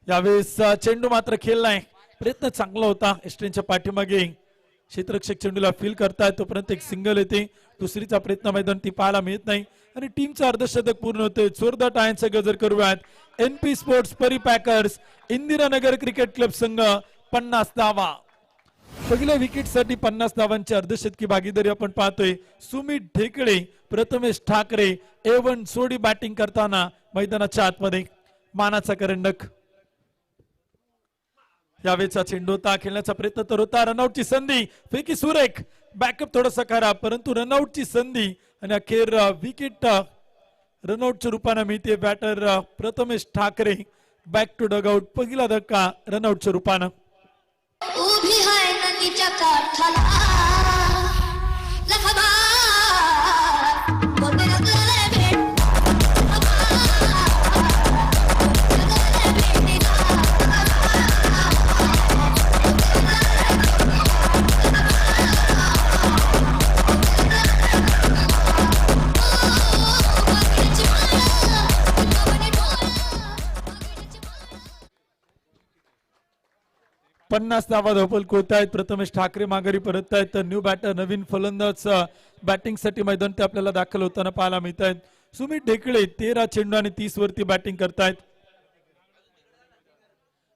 [SPEAKER 2] यावेळेस चेंडू मात्र खेळलाय, प्रयत्न चांगला होता. एस्ट्रेनच्या पाठीमागे क्षेत्ररक्षक चेंडूला फील करताय तोपर्यंत एक सिंगल येते. दुसरीचा प्रयत्न मैदान ती पाहायला मिळत नाही आणि टीमचं अर्धशतक पूर्ण होते. जोरदार टाळ्यांचा गजर करूयात. NP स्पोर्ट्स परिपॅकर्स इंदिरानगर क्रिकेट क्लब संघ 50 धावा. पहिल्या विकेटसाठी 50 धावांची अर्धशतकी भागीदारी आपण पाहतोय. सुमित ढेकळे प्रथमेश ठाकरे A1 सोडी बॅटिंग करताना मैदानाच्या आतमध्ये. मानाचा करंडक. यावेळेचा चेंडू होता, खेळण्याचा प्रयत्न तर होता. रनआउटची संधी. पैकी सुरेख बॅकअप थोडासा खराब, परंतु रनआउटची संधी आणि अखेर विकेट रनआउटच्या रूपाने मिळते. Batter Prathamesh Thackeray back to dugout. पहिला धक्का रनआउटच्या रूपानं.
[SPEAKER 5] उभी आहे नदीच्या काठाला लहबा बोटे रगले भेट
[SPEAKER 2] पन्नास धावा धोपल कोत आहेत. प्रथमेश ठाकरे माघारी परत आहेत, तर न्यू बॅटर नवीन फलंदाज बॅटिंग साठी मैदान ते आपल्याला दाखल होताना पाहायला मिळत आहेत. सुमित ढेकळे 13 चेंडू आणि 30 वरती बॅटिंग करतायत.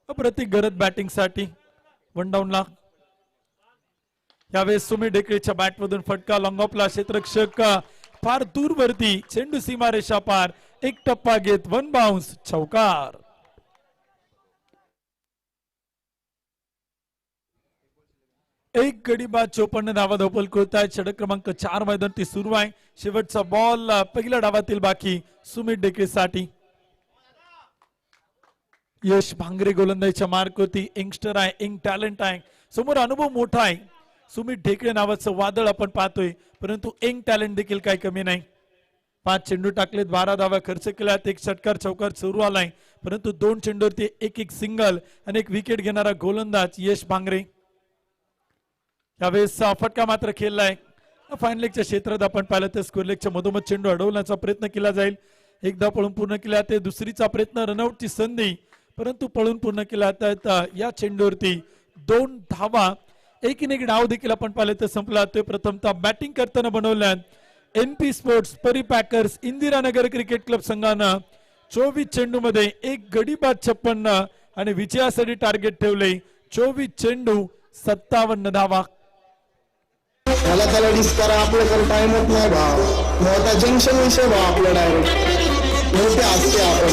[SPEAKER 2] प्रतीक गरज बॅटिंग साठी वन डाऊनला. यावेळेस सुमित ढेकळेच्या बॅट मधून फटका लॉंग ऑफला. क्षेत्ररक्षक फार दूर वरती. चेंडू सीमारेषा पार. एक टप्पा घेत 1 बाउन्स. चौकार. एक गडी बाद 54 धावा धोपल कोत आहेत. षटक क्रमांक 4 मैदान ती सुरू आहे. शेवटचा बॉल पहिल्या डावातील बाकी सुमित ढेकळेसाठी. यश भांगरे गोलंदाजीच्या मार्कवरती. यंगस्टर आहे, यंग टॅलेंट आहे, समोर अनुभव मोठा आहे. सुमित ढेकळे नावाचं वादळ आपण पाहतोय, परंतु यंग टॅलेंट देखील काही कमी नाही. 5 चेंडू टाकलेत, 12 धावा खर्च केल्यात. एक षटकार चौकार सुरू आलाय, परंतु 2 चेंडूवरती एक सिंगल आणि एक विकेट घेणारा गोलंदाज यश भांगरे. यावेळेस फटका मात्र खेळलाय. फाईन लेगच्या क्षेत्रात आपण पाहिलं तर स्क्वेअर लेगच्या मधोमध चेंडू अडवण्याचा प्रयत्न केला जाईल. एकदा पळून पूर्ण केला ते. दुसरीचा प्रयत्न रनआउटची संधी, परंतु पळून पूर्ण केला. या चेंडूवरती 2 धावा. एकीने एक डाव देखील आपण पाहिलं तर संपला. ते प्रथमतः बॅटिंग करताना बनवल्यात NP स्पोर्ट्स परिपॅकर्स इंदिरानगर क्रिकेट क्लब संघानं 24 चेंडू मध्ये एक गडी बाद 56 आणि विजयासाठी टार्गेट ठेवले. 24 चेंडू 57 धावा.
[SPEAKER 6] त्याला डिस्कारा आपल्याकडे टाइम होत नाही भाव. मोठा जंक्शन विषय भाव आपल्या डायरेक्ट मोठे असते आपण.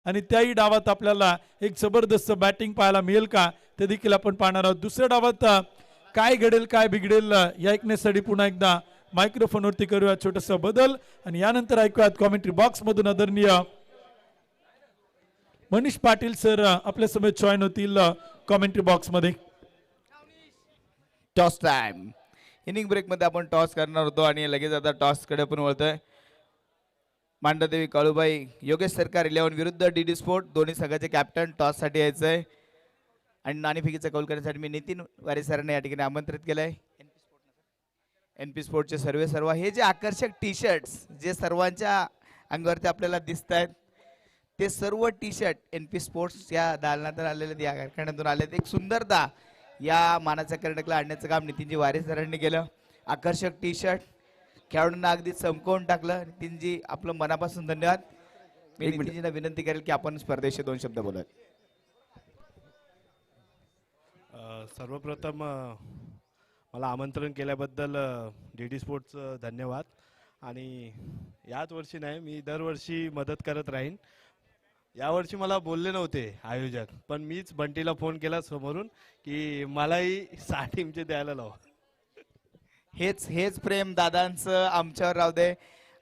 [SPEAKER 2] आणि त्याही डावात आपल्याला एक जबरदस्त बॅटिंग पाहायला मिळेल का ते देखील आपण पाहणार आहोत. दुसऱ्या डावात काय घडेल काय बिघडेल या ऐकण्यासाठी पुन्हा एकदा मायक्रोफोनवरती करूया छोटासा बदल आणि यानंतर ऐकूयात कॉमेंट्री बॉक्स मधून आदरणीय मनीष पाटील सर आपल्या समेत जॉईन होतील कॉमेंट्री बॉक्स मध्ये.
[SPEAKER 1] Toss time. इनिंग ब्रेक मध्ये आपण टॉस करणार होतो आणि लगेच आता टॉस कडे पण वळतोय. मांडदेवी काळूबाई योगेश सरकार 11 विरुद्ध डीडी स्पोर्ट दोन्ही संघाचे कॅप्टन टॉस साठी यायचंय आणि नाणेफेकीचा कौल करण्यासाठी मी नितीन वारे सरांना या ठिकाणी आमंत्रित केलंय. एनपी स्पोर्टचे सर्व हे जे आकर्षक टी शर्ट्स जे सर्वांच्या अंगावरती आपल्याला दिसत आहेत ते सर्व टी शर्ट एनपी स्पोर्ट्स या दालनातून आलेले या कारखान्यातून आले. एक सुंदरता या मानाच्या कर्णकला आणण्याचं काम नितीनजी वारे सरांनी केलं. आकर्षक टी शर्ट खेळाडूंना अगदी चमकवून टाकलं. नितीनजी आपलं मनापासून धन्यवाद. मी नितीनजींना विनंती करेल की आपण स्पर्धेशी 2 शब्द बोलूयात.
[SPEAKER 7] सर्वप्रथम मला आमंत्रण केल्याबद्दल डीडी स्पोर्ट्सचं धन्यवाद. आणि याच वर्षी नाही, मी दरवर्षी मदत करत राहीन. यावर्षी मला बोलले नव्हते आयोजक, पण मीच बंटीला फोन केला समोरून की मलाही 6 टीमचे द्यायला लाव.
[SPEAKER 1] हेच प्रेम दादांचं आमच्यावर राहू दे.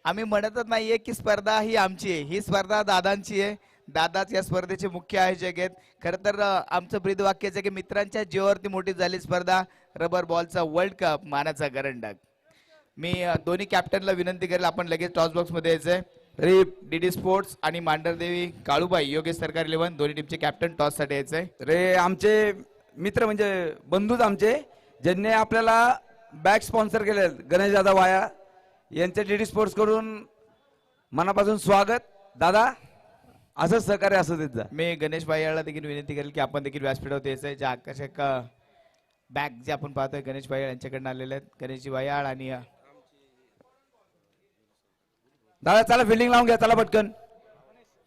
[SPEAKER 1] आम्ही म्हणतच नाहीये की स्पर्धा ही आमची आहे, ही स्पर्धा दादांची आहे. दादाच या स्पर्धेचे मुख्य आयोजक आहेत. खरं तर आमचं ब्रीदवाक्यच आहे की मित्रांच्या जीवावरती मोठी झाली स्पर्धा रबर बॉलचा वर्ल्ड कप मानाचा करंडक. मी दोन्ही कॅप्टनला विनंती करेल आपण लगेच टॉस बॉक्स मध्ये यायचंय. डीडी स्पोर्ट्स आणि मांडरदेवी काळूबाई योगेश सरकार 11 दोन्ही टीमचे कॅप्टन टॉस साठी यायचंय.
[SPEAKER 4] रे आमचे मित्र म्हणजे बंधूच आमचे ज्यांनी आपल्याला बॅग स्पॉन्सर केले गणेश दादा वाया यांचे डीडी स्पोर्ट्स कडून मनापासून स्वागत. दादा असंच सहकार्य असं देत जा.
[SPEAKER 1] मी गणेश भाईयाला देखील विनंती करेल की आपण देखील व्यासपीठावर यायचंय. ज्या आकर्षक बॅग जे आपण पाहतोय गणेश भाईयाळ यांच्याकडनं आलेले आहेत. गणेशजी भाईयाळ आणि
[SPEAKER 4] दादा चला फिल्डिंग लावून घ्या, चला पटकन.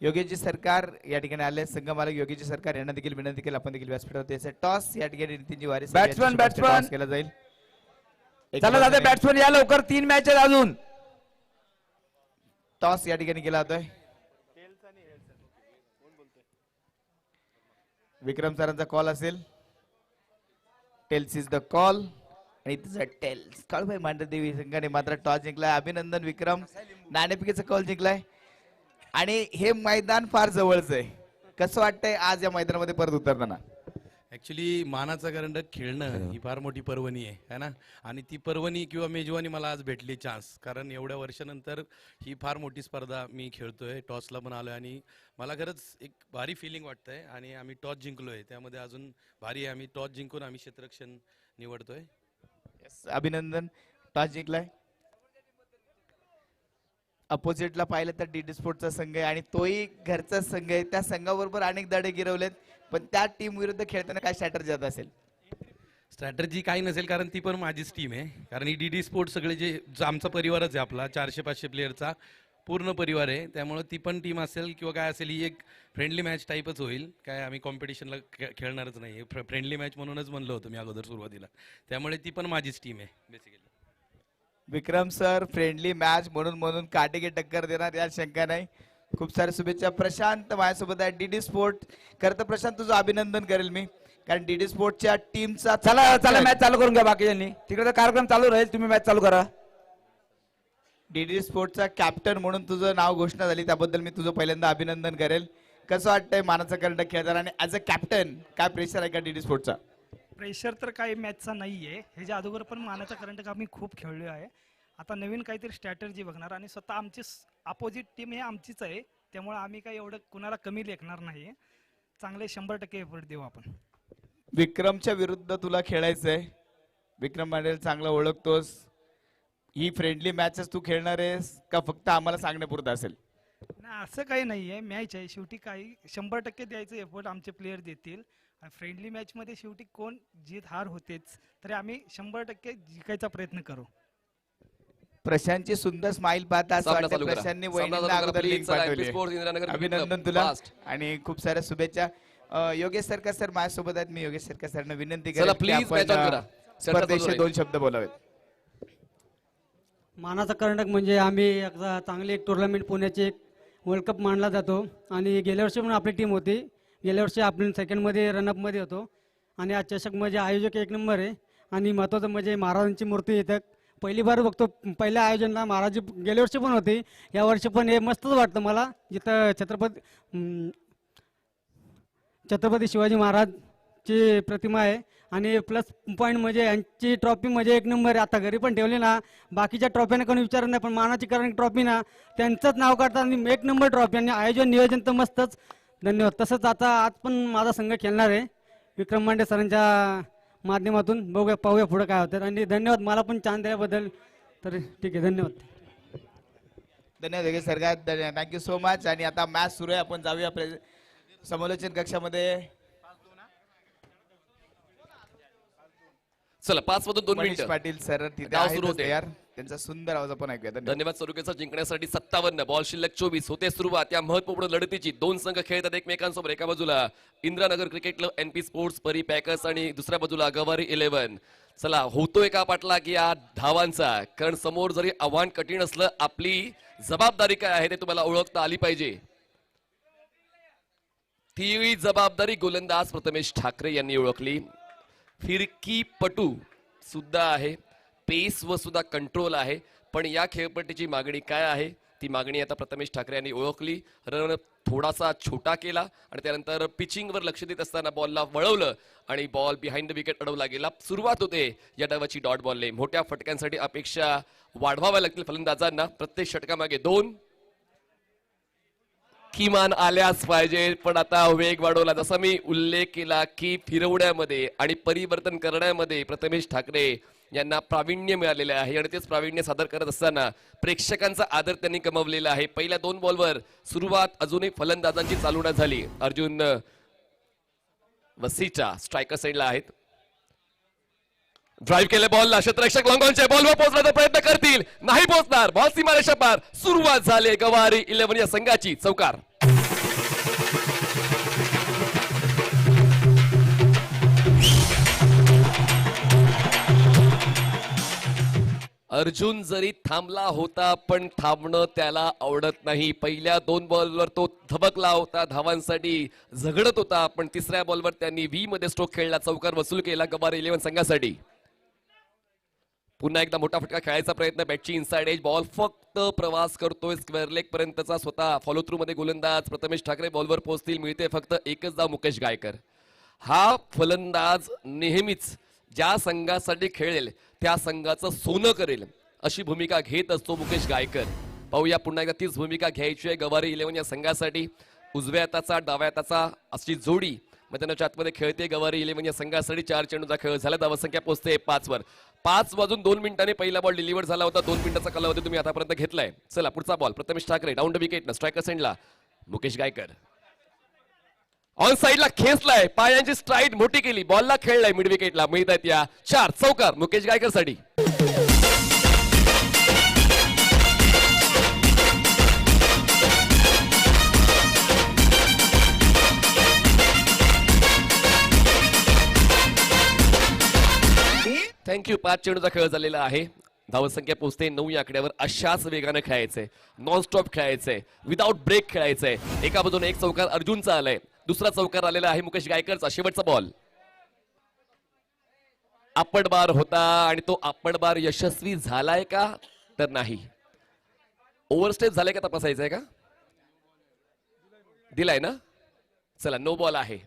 [SPEAKER 1] योगेशजी सरकार या ठिकाणी आले. संघ मालक योगेशजी सरकार यांना देखील विनंती केली आपण देखील व्यासपीठावर यायचंय. टॉस या ठिकाणी नितीनजी वारे
[SPEAKER 4] बॅट्समन
[SPEAKER 1] टॉस केला जाईल.
[SPEAKER 4] चला दादा बॅट्समन या लवकर, 3 मॅच आहेत अजून.
[SPEAKER 1] टॉस या ठिकाणी केला जातोय. विक्रम सरांचा कॉल असेल. टेल्स इज द कॉल आणि तुझा टेल्स. काळूभाई मांडरदेवी संघाने मात्र टॉस जिंकलाय. अभिनंदन विक्रम. नाणेफेकीचा कॉल जिंकलाय आणि हे मैदान फार जवळच आहे. कसं वाटतंय आज या मैदानामध्ये परत उतरताना?
[SPEAKER 8] ॲक्च्युली मानाचा करंडक खेळणं ही फार मोठी पर्वणी आहे ना. आणि ती पर्वणी किंवा मेजवानी मला आज भेटली चान्स, कारण एवढ्या वर्षानंतर ही फार मोठी स्पर्धा मी खेळतोय. टॉसला पण आलोय आणि मला खरंच एक भारी फिलिंग वाटतंय. आणि आम्ही टॉस जिंकलोय त्यामध्ये अजून भारी आहे. आम्ही टॉस जिंकून आम्ही क्षेत्ररक्षण निवडतोय.
[SPEAKER 1] अभिनंदन. टॉस जिंकलाय. अपोजिटला पाहिलं तर डीडी स्पोर्टचा संघ आहे आणि तोही घरचा संघ आहे. त्या संघाबरोबर अनेक धडे गिरवलेत, पण त्या टीम विरुद्ध खेळताना काय स्ट्रॅटर्जी असेल?
[SPEAKER 8] स्ट्रॅटर्जी काही नसेल, कारण ती पण माझीच टीम आहे. कारण ही डीडी स्पोर्ट्स सगळे जे आमचा परिवारच आहे, आपला 400-500 प्लेअरचा पूर्ण परिवार आहे. त्यामुळे ती पण टीम असेल किंवा काय असेल ही एक फ्रेंडली मॅच टाईपच होईल. काय आम्ही कॉम्पिटिशनला खेळणारच नाही. फ्रेंडली मॅच म्हणूनच म्हणलं होतं मी अगोदर सुरुवातीला. त्यामुळे ती पण माझीच टीम आहे बेसिकली.
[SPEAKER 1] विक्रम सर फ्रेंडली मॅच म्हणून काटेकी टक्कर देणार यात शंका नाही. खूप साऱ्या शुभेच्छा. प्रशांत माझ्यासोबत आहे डीडी स्पोर्ट. खरं तर प्रशांत तुझं अभिनंदन करेल मी, कारण डीडी स्पोर्टच्या टीमचा
[SPEAKER 4] चला मॅच चालू करून घ्या. बाकीच्यांनी तिकडे कार्यक्रम चालू राहील, तुम्ही मॅच चालू करा.
[SPEAKER 1] डीडी स्पोर्टचा कॅप्टन म्हणून तुझं नाव घोषणा झाली, त्याबद्दल मी तुझं पहिल्यांदा अभिनंदन करेल. कसं वाटतंय मानाचा करंडक खेळताना आणि ॲज अ कॅप्टन काय प्रेशर आहे का डीडी स्पोर्टचा?
[SPEAKER 9] प्रेशर तर काही मॅचचा नाही आहे. ह्याच्या अगोदर पण मानाचा करंडक आम्ही खूप खेळलो आहे. आता नवीन काहीतरी स्ट्रॅटर्जी बघणार आणि स्वतः आमची अपोजिट टीम हे आमचीच आहे, त्यामुळे आम्ही काही एवढं कुणाला कमी लेखणार नाही. चांगले 100% एफर्ट देऊ आपण.
[SPEAKER 1] विक्रमच्या विरुद्ध तुला खेळायचंय. विक्रम मांडेल चांगला ओळखतोस. ही फ्रेंडली मॅचेस तू खेळणार आहेस का फक्त आम्हाला सांगण्यापुरतं असेल?
[SPEAKER 9] नाही असं काही नाही आहे. मॅच आहे शेवटी, काही 100% द्यायचं एफर्ट आमचे प्लेयर देतील. फ्रेंडली मॅचमध्ये शेवटी कोण जीत हार होतेच, तरी आम्ही 100% जिंकायचा प्रयत्न करू.
[SPEAKER 1] प्रशांतची सुंदर स्माइल पाहता असं वाटतं प्रशांतनी वहिनींना अगोदर लिंक पाठवली. अभिनंदन तुला आणि खूप साऱ्या शुभेच्छा. योगेश सरकार सर माझ्यासोबत आहेत. मी योगेश सरकार सरांना विनंती करेन की आपण स्पर्धेशी 2 शब्द बोलावेत.
[SPEAKER 10] मानाचा करंडक म्हणजे आम्ही एकदा चांगली टुर्नामेंट पुण्याची वर्ल्ड कप मानला जातो आणि गेल्या वर्षी पण आपली टीम होती. गेल्या वर्षी आपण सेकंडमध्ये रनअपमध्ये होतो आणि आज चषक म्हणजे आयोजक एक नंबर आहे आणि महत्त्वाचं म्हणजे महाराजांची मूर्ती येतात. पहिली बार बघतो पहिल्या आयोजनाला महाराज गेल्या वर्षी पण होते, या वर्षी पण हे मस्तच वाटतं मला. जिथं छत्रपती शिवाजी महाराजची प्रतिमा आहे आणि प्लस पॉईंट म्हणजे यांची ट्रॉफी म्हणजे एक नंबर आहे. आता घरी पण ठेवली ना, बाकीच्या ट्रॉफीने कोणी विचारत नाही, पण मानाची कारण ट्रॉफी ना त्यांचंच नाव काढतात आणि एक नंबर ट्रॉफी आणि आयोजन नियोजन तर मस्तच. धन्यवाद. तसंच आता आज पण माझा संघ खेळणार आहे विक्रम मांडे सरांच्या माध्यमातून. बघूया पाहूया पुढे काय होतं आणि धन्यवाद मला पण चान्स दिल्याबद्दल. तर ठीक आहे, धन्यवाद.
[SPEAKER 1] धन्यवाद Yogesh sir, thank you so much. आणि आता मॅच सुरू आहे, आपण जाऊया समालोचन कक्षामध्ये.
[SPEAKER 11] चला 5 मधून 2
[SPEAKER 1] मनीष
[SPEAKER 11] मिनिटं
[SPEAKER 1] पाटील सर तिथे
[SPEAKER 11] डाव
[SPEAKER 1] आहेतच
[SPEAKER 11] सुरू होते.
[SPEAKER 1] तयार. त्यांचा सुंदर आवाज आपण ऐकूया.
[SPEAKER 11] धन्यवाद. सरुकेचा जिंकण्यासाठी 57 बॉल शिल्लक 24 होते सुरुवात या महत्वपूर्ण लढतीची. दोन संघ खेळतात एकमेकांसोबत. एका बाजूला Indiranagar cricket club NP sports परी पॅकर्स आणि दुसऱ्या बाजूला गवारी 11. चला होतोय का पाटला की या धावांचा, कारण समोर जरी आव्हान कठीण असलं आपली जबाबदारी काय आहे ते तुम्हाला ओळखता आली पाहिजे. ती जबाबदारी गोलंदाज प्रथमेश ठाकरे यांनी ओळखली. फिरकी पटू सुद्धा आहे, पेस व सुद्धा कंट्रोल आहे, पण या खेळपट्टीची मागणी काय आहे ती मागणी आता प्रथमेश ठाकरे यांनी ओळखली. रन थोडासा छोटा केला आणि त्यानंतर पिचिंगवर लक्ष देत असताना बॉलला वळवलं आणि बॉल बिहाइंड द विकेट अडवला गेला. सुरुवात होते या डावाची डॉट बॉलने. मोठ्या फटक्यांसाठी अपेक्षा वाढवाव्या लागतील फलंदाजांना. प्रत्येक षटकामागे 2 किमान आल्याच पाहिजे, पण आता वेग वाढवला. जसा मी उल्लेख केला की फिरवण्यामध्ये आणि परिवर्तन करण्यामध्ये प्रथमेश ठाकरे यांना प्रावीण्य मिळालेले आहे आणि तेच प्रावीण्य सादर करत असताना प्रेक्षकांचा आदर त्यांनी कमवलेला आहे. पहिल्या 2 बॉलवर सुरुवात अजूनही फलंदाजांची चालवण्यात झाली. अर्जुन वसीचा स्ट्रायकर साइडला आहेत. ड्राईव्ह केले बॉलला, क्षेत्ररक्षक लॉंगॉनच्या बॉलवर पोहोचण्याचा प्रयत्न करतील, नाही पोहोचणार. बॉल सीमारेषा पार. सुरुवात झाली गवारी 11 या संघाची. चौकार. अर्जुन जरी थांबला होता पण थांबणं त्याला आवडत नाही. पहिल्या 2 बॉलवर तो धबकला होता, धावांसाठी झगडत होता, पण तिसऱ्या बॉलवर त्यांनी V मध्ये स्ट्रोक खेळला. चौकार वसूल केला गवारी 11 संघासाठी. पुन्हा एकदा मोठा फटका खेळायचा प्रयत्न. बॅटची इनसाइड एज. बॉल फक्त प्रवास करतोय स्क्वेअर लेग पर्यंतचा. स्वतः फॉलो थ्रू मध्ये गोलंदाज प्रथमेश ठाकरे बॉलवर पोहोचतील. मिळते फक्त एकच धाव मुकेश गायकर. हा फलंदाज नेहमीच ज्या संघासाठी खेळेल त्या संघाचं सोनं करेल अशी भूमिका घेत असतो मुकेश गायकर. पाहूया पुन्हा एकदा तीच भूमिका घ्यायची आहे गवारी 11 या संघासाठी. उजव्या हाताचा डाव्या हाताचा अशी जोडी मैदानाच्या आतमध्ये खेळते गवारी 11 या संघासाठी. 4 चेंडूचा खेळ झाला. धावसंख्या पोहोचते 5 वर. 5 वाजून 2 मिनिटांनी पहिला बॉल डिलिव्हर झाला होता. 2 मिनिटाचा कालावधी तुम्ही आतापर्यंत घेतलाय. चला पुढचा ball Prathamesh Thackeray down the wicket. Striker सेंडला मुकेश गायकर ऑन साइडला खेचलाय, पायांची स्ट्राईड मोठी केली, बॉलला खेळलाय मिड विकेटला. मिळत आहेत या 4 चौकार मुकेश गायकर साठी. थँक्यू. 5 चेंडूचा खेळ झालेला आहे. धावसंख्या पोहोचते 9 या आकड्यावर. अशाच वेगाने खेळायचंय, नॉन स्टॉप खेळायचंय, विदाउट ब्रेक खेळायचंय. एका बाजूने एक चौकार अर्जुनचा आलाय, दुसरा चौकार आलेला आहे मुकेश गायकरचा. शेवटचा बॉल आपट बार होता आणि तो आपट बार यशस्वी झालाय का तर नाही. ओव्हरस्टेप झालाय का तपासायचंय का? दिलाय ना. चला नो बॉल आहे.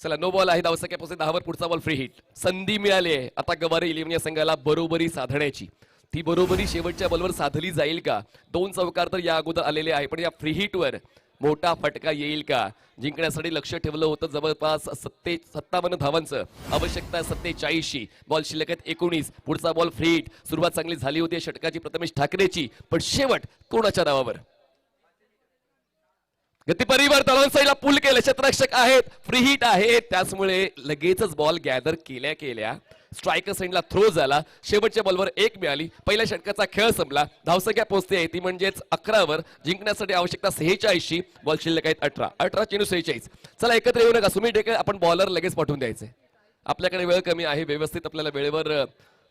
[SPEAKER 11] चला नो बॉल आहे. धावसंख्या पोहोचते 10 वर. पुढचा बॉल फ्री हिट. संधी मिळाली आहे आता गवारी 11 या संघाला बरोबरी साधण्याची. ती बरोबरी शेवटच्या बॉलवर साधली जाईल का? 2 चौकार तर या अगोदर आलेले आहे, पण या फ्री हिटवर मोठा फटका येईल का? जिंकण्यासाठी लक्ष ठेवलं होतं जवळपास 57 धावांचं. आवश्यकता 47. बॉल शिल्लक आहेत 19. पुढचा बॉल फ्री हिट. सुरुवात चांगली झाली होती षटकाची प्रथमेश ठाकरेची, पण शेवट कोणाच्या नावावर? गती परिवर्तन ऑन साइडला पुल केलं. क्षेत्ररक्षक आहेत, फ्री हिट आहे, त्याचमुळे लगेचच बॉल गॅदर केल्या केल्या स्ट्रायकर सेंडला थ्रो झाला. शेवटच्या बॉलवर 1 मिळाली. पहिल्या षटकाचा खेळ संपला. धावसंख्या पोहोचते ती म्हणजेच 11 वर. जिंकण्यासाठी आवश्यकता 46. बॉल शिल्लक आहेत 18 चेंडू 46. चला एकत्र येऊ नका सुमित ढेकळे, आपण बॉलर लगेच पाठवून द्यायचे. आपल्याकडे वेळ कमी आहे, व्यवस्थित आपल्याला वेळेवर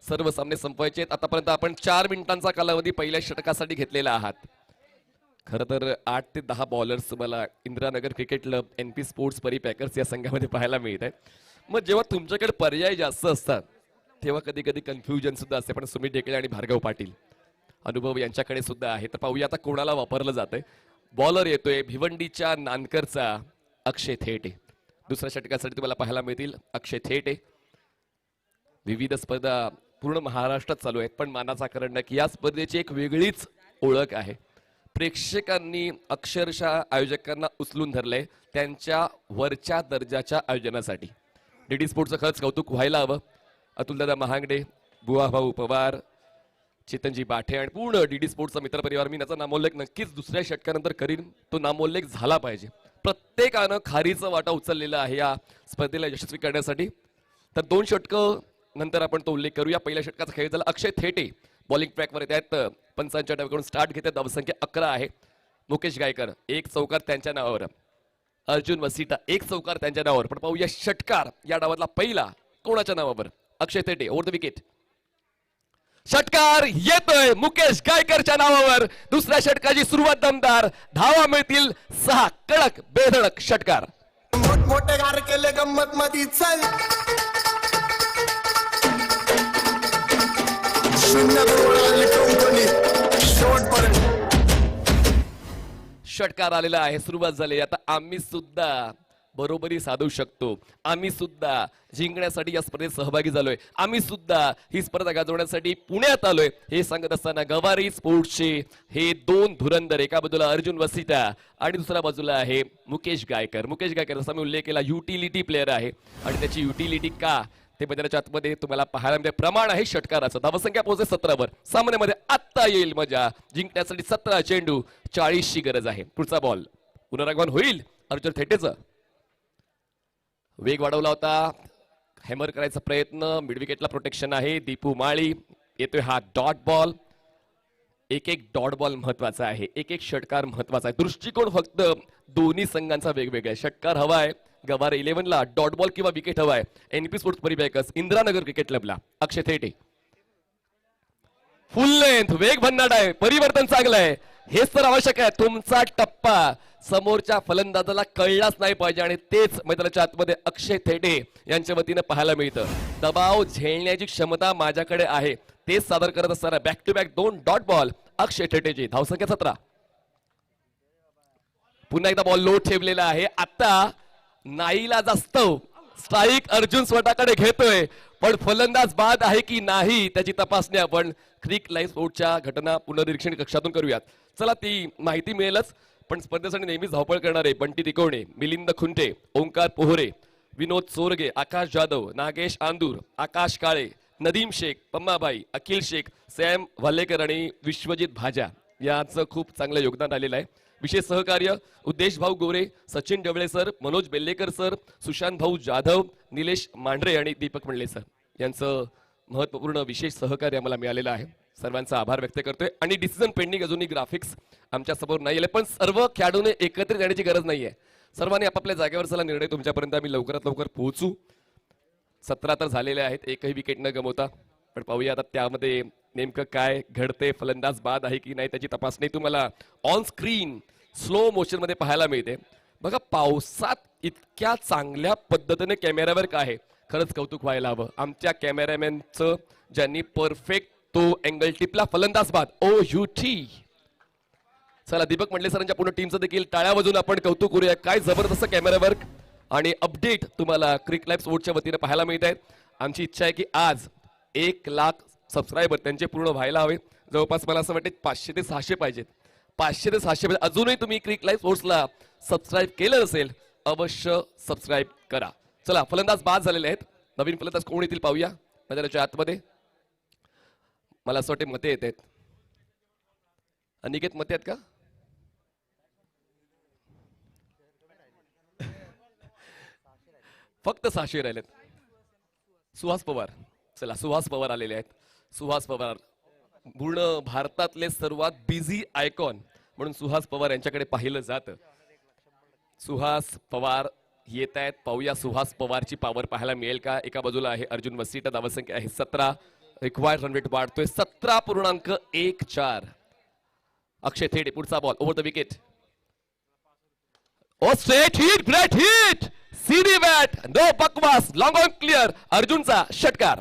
[SPEAKER 11] सर्व सामने संपवायचे आहेत. आतापर्यंत आपण 4 मिनिटांचा कालावधी पहिल्या षटकासाठी घेतलेला आहात. खरं तर 8 ते 10 बॉलर्स मला Indiranagar cricket club NP sports परी पॅकर्स या संघामध्ये पाहायला मिळत आहेत. मग जेव्हा तुमच्याकडे पर्याय जास्त असतात तेव्हा कधी कधी कन्फ्युजन सुद्धा असते. पण सुमित ढेकळे आणि भार्गव पाटील अनुभव यांच्याकडे सुद्धा आहे. तर पाहूया आता कोणाला वापरलं जातंय. बॉलर येतोय भिवंडीच्या नानकरचा अक्षय थेटे. दुसऱ्या षटकासाठी तुम्हाला पाहायला मिळतील अक्षय थेटे. विविध स्पर्धा पूर्ण महाराष्ट्रात चालू आहेत पण मानाचा करंडक या स्पर्धेची एक वेगळीच ओळख आहे. प्रेक्षकांनी अक्षरशः आयोजकांना उचलून धरलंय त्यांच्या वरच्या दर्जाच्या आयोजनासाठी. डीडी स्पोर्ट्सचं खरंच कौतुक व्हायला हवं. अतुलदादा महांगडे, बुवाभाऊ पवार, चेतनजी बाठे आणि पूर्ण डीडी स्पोर्ट्सचा मित्रपरिवार. मी त्याचा नामोल्लेख नक्कीच दुसऱ्या षटकानंतर करीन. तो नामोल्लेख झाला पाहिजे. प्रत्येकानं खारीचा वाटा उचललेला आहे या स्पर्धेला यशस्वी करण्यासाठी. तर 2 षटकं नंतर आपण तो उल्लेख करूया. पहिल्या षटकाचा खेळ झाला. अक्षय थेटे बॉलिंग ट्रॅकवर येत आहेत. पंचांच्या डावाकडून स्टार्ट घेतात. धावसंख्या 11 आहे. मुकेश गायकर 1 चौकार त्यांच्या नावावर. अर्जुन वसिटा 1 चौकार त्यांच्या नावावर. पण पाहूया षटकार या डावातला पहिला कोणाच्या नावावर. अक्षय थेटे ओव्हर द विकेट. षटकार येतोय मुकेश गायकरच्या नावावर. दुसऱ्या षटकाची सुरुवात दमदार. धावा मिळतील 6. कडक बेधडक षटकार.
[SPEAKER 6] मोठमोठे गार केले गंमत मधी चल 0 कंपनी शेवटपर्यंत
[SPEAKER 11] षटकार आलेला आहे. सुरुवात झाली. आता आम्ही सुद्धा बरोबरी साधू शकतो. आम्ही सुद्धा जिंकण्यासाठी या स्पर्धेत सहभागी झालोय. आम्ही सुद्धा ही स्पर्धा गाजवण्यासाठी पुण्यात आलोय हे सांगत असताना गवारी स्पोर्ट्सचे हे 2 धुरंदर, एका बाजूला अर्जुन वसिटा आणि दुसऱ्या बाजूला आहे मुकेश गायकर. मुकेश गायकर जसा मी उल्लेख केला युटिलिटी प्लेअर आहे आणि त्याची युटिलिटी का ते मैदानाच्या आतमध्ये तुम्हाला पाहायला मिळते. प्रमाण आहे षटकाराचं. धावसंख्या पोहोचते 17 वर. सामन्यामध्ये आत्ता येईल मजा. जिंकण्यासाठी 17 चेंडू 40 ची गरज आहे. पुढचा बॉल पुनरागमन होईल अर्जुन थेटेचं. वेग वाढवला होता. हॅमर करायचा प्रयत्न. मिड विकेटला प्रोटेक्शन आहे. दीपू माळी येतोय हा डॉट बॉल. एक डॉट बॉल महत्वाचा आहे. एक षटकार महत्वाचा आहे. दृष्टिकोन फक्त दोन्ही संघांचा वेगवेगळा आहे. षटकार हवा आहे गवार 11ला. डॉट बॉल किंवा विकेट हवा आहे NP स्पोर्ट्स परिपॅकर्स इंदिरानगर क्रिकेट क्लबला. अक्षय थेटे फुल लेंथ. वेग भन्नाट आहे. परिवर्तन चांगलं आहे. हेच तर आवश्यक आहे. तुमचा टप्पा समोरच्या फलंदाजाला कळलाच नाही पाहिजे आणि तेच मैदानाच्या आतमध्ये अक्षय थेटे यांच्या वतीनं पाहायला मिळतं. दबाव झेलण्याची क्षमता माझ्याकडे आहे तेच सादर करत असताना back to back 2 dot ball Akshay थेटेची. धावसंख्या 17. पुन्हा एकदा बॉल लो ठेवलेला आहे. आता नाईला जास्त स्ट्राईक अर्जुन स्वतःकडे घेतोय पण फलंदाज बाद आहे की नाही त्याची तपासणी आपण क्रिक लाईव्ह स्पोर्ट्सच्या घटना पुनर्निरीक्षण कक्षातून करूयात. चला ती माहिती मिळेलच पण स्पर्धेसाठी नेहमीच धावपळ करणारे बंटी तिकोणे, मिलिंद खुंटे, ओंकार पोहरे, विनोद चोरगे, आकाश जाधव, नागेश आंदूर, आकाश काळे, नदीम शेख, पम्माबाई, अखिल शेख, सॅम वालेकर आणि विश्वजित भाजा यांचं खूप चांगलं योगदान आलेलं आहे. विशेष सहकार्य उद्देश भाऊ गोरे, सचिन डवळे सर, मनोज बेल्लेकर सर, सुशांत भाऊ जाधव, निलेश मांढरे आणि दीपक मंडले सर यांचं महत्वपूर्ण विशेष सहकार्य आम्हाला मिळालेलं आहे. सर्वांचा आभार व्यक्त करतोय. आणि डिसिजन पेंडिंग अजूनही ग्राफिक्स आमच्या समोर नाही आले पण सर्व खेळाडूने एकत्रित येण्याची गरज नाहीये. सर्वांनी आपापल्या जागेवर चला निर्णय तुमच्यापर्यंत आम्ही लवकरात लवकर पोहोचू. 17 तर झालेले आहेत एकही विकेट न गमवता. पण पाहूया आता त्यामध्ये नेमकं काय घडते. फलंदाज बाद आहे की नाही त्याची तपासणी तुम्हाला ऑन स्क्रीन स्लो मोशन मध्ये पाहायला मिळते. बघा पावसात इतक्या चांगल्या पद्धतीने कॅमेरावर काय खरंच कौतुक व्हायला हवं आमच्या कॅमेरामॅनचं ज्यांनी परफेक्ट तो अँगल टिपला. फलंदाज बाद OUT. चला दीपक मंडले सरांच्या पूर्ण टीमचं देखील टाळ्या वाजवून आपण कौतुक करूया. काय जबरदस्त कॅमेरा वर्क आणि अपडेट तुम्हाला क्रिक लाईव्ह स्पोर्ट्सच्या वतीने पाहायला मिळत आहेत. आमची इच्छा आहे की आज 1 लाख सबस्क्रायबर त्यांचे पूर्ण व्हायला हवे. जवळपास मला असं वाटतं 500 ते 600 पाहिजेत. 500 ते 600 अजूनही तुम्ही क्रिक लाईव्ह स्पोर्ट्सला सबस्क्राईब केलं नसेल अवश्य सबस्क्राईब करा. चला फलंदाज बाद झालेले आहेत. नवीन फलंदाज कोण येतील पाहूया मैदानाच्या आतमध्ये. मला असं वाटते मते येत आहेत. अनिकेत मते आहेत का? फक्त 600 राहिलेत. सुहास पवार. चला सुहास पवार आलेले आहेत. सुहास पवार पूर्ण भारतातले सर्वात बिझी आयकॉन म्हणून सुहास पवार यांच्याकडे पाहिलं जातं. सुहास पवार येत आहेत. पाहूया सुहास पवारची पॉवर पाहायला मिळेल का. एका बाजूला आहे अर्जुन वसिटा. धावसंख्या आहे 17. रिक्वायर्ड रन रेट वाढतोय 17.14. अक्षय थेटे पुढचा ball over the wicket. Oh straight hit, great hit, सीधी बॅट, नो बकवास, लॉंग ऑन क्लिअर. अर्जुनचा षटकार.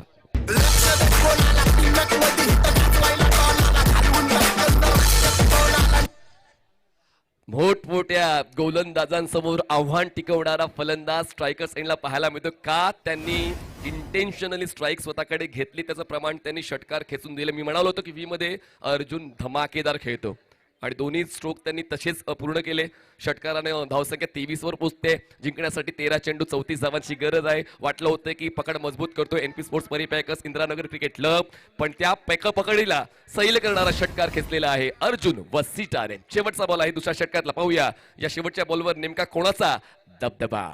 [SPEAKER 11] मोठमोठ्या गोलंदाजांसमोर आव्हान टिकवणारा फलंदाज स्ट्रायकर्स एंडला पाहायला मिळतो. का त्यांनी इंटेन्शनली स्ट्राईक स्वतःकडे घेतली त्याचं प्रमाण त्यांनी षटकार खेचून दिलं. मी म्हणालो होतो की व्ही मध्ये अर्जुन धमाकेदार खेळतो आणि दोन्ही स्ट्रोक त्यांनी तसेच पूर्ण केले. षटकाराने धावसंख्या 23 वर पोहोचते. जिंकण्यासाठी 13 चेंडू 34 धावांची गरज आहे. वाटलं होतं की पकड मजबूत करतो एनपी स्पोर्ट्स परिपॅकर्स इंदिरानगर क्रिकेट क्लब, पण त्या पकडीला सैल करणारा षटकार खेचलेला आहे अर्जुन वसिटाने. शेवटचा बॉल आहे दुसऱ्या षटकातला. पाहूया या शेवटच्या बॉलवर नेमका कोणाचा दबदबा.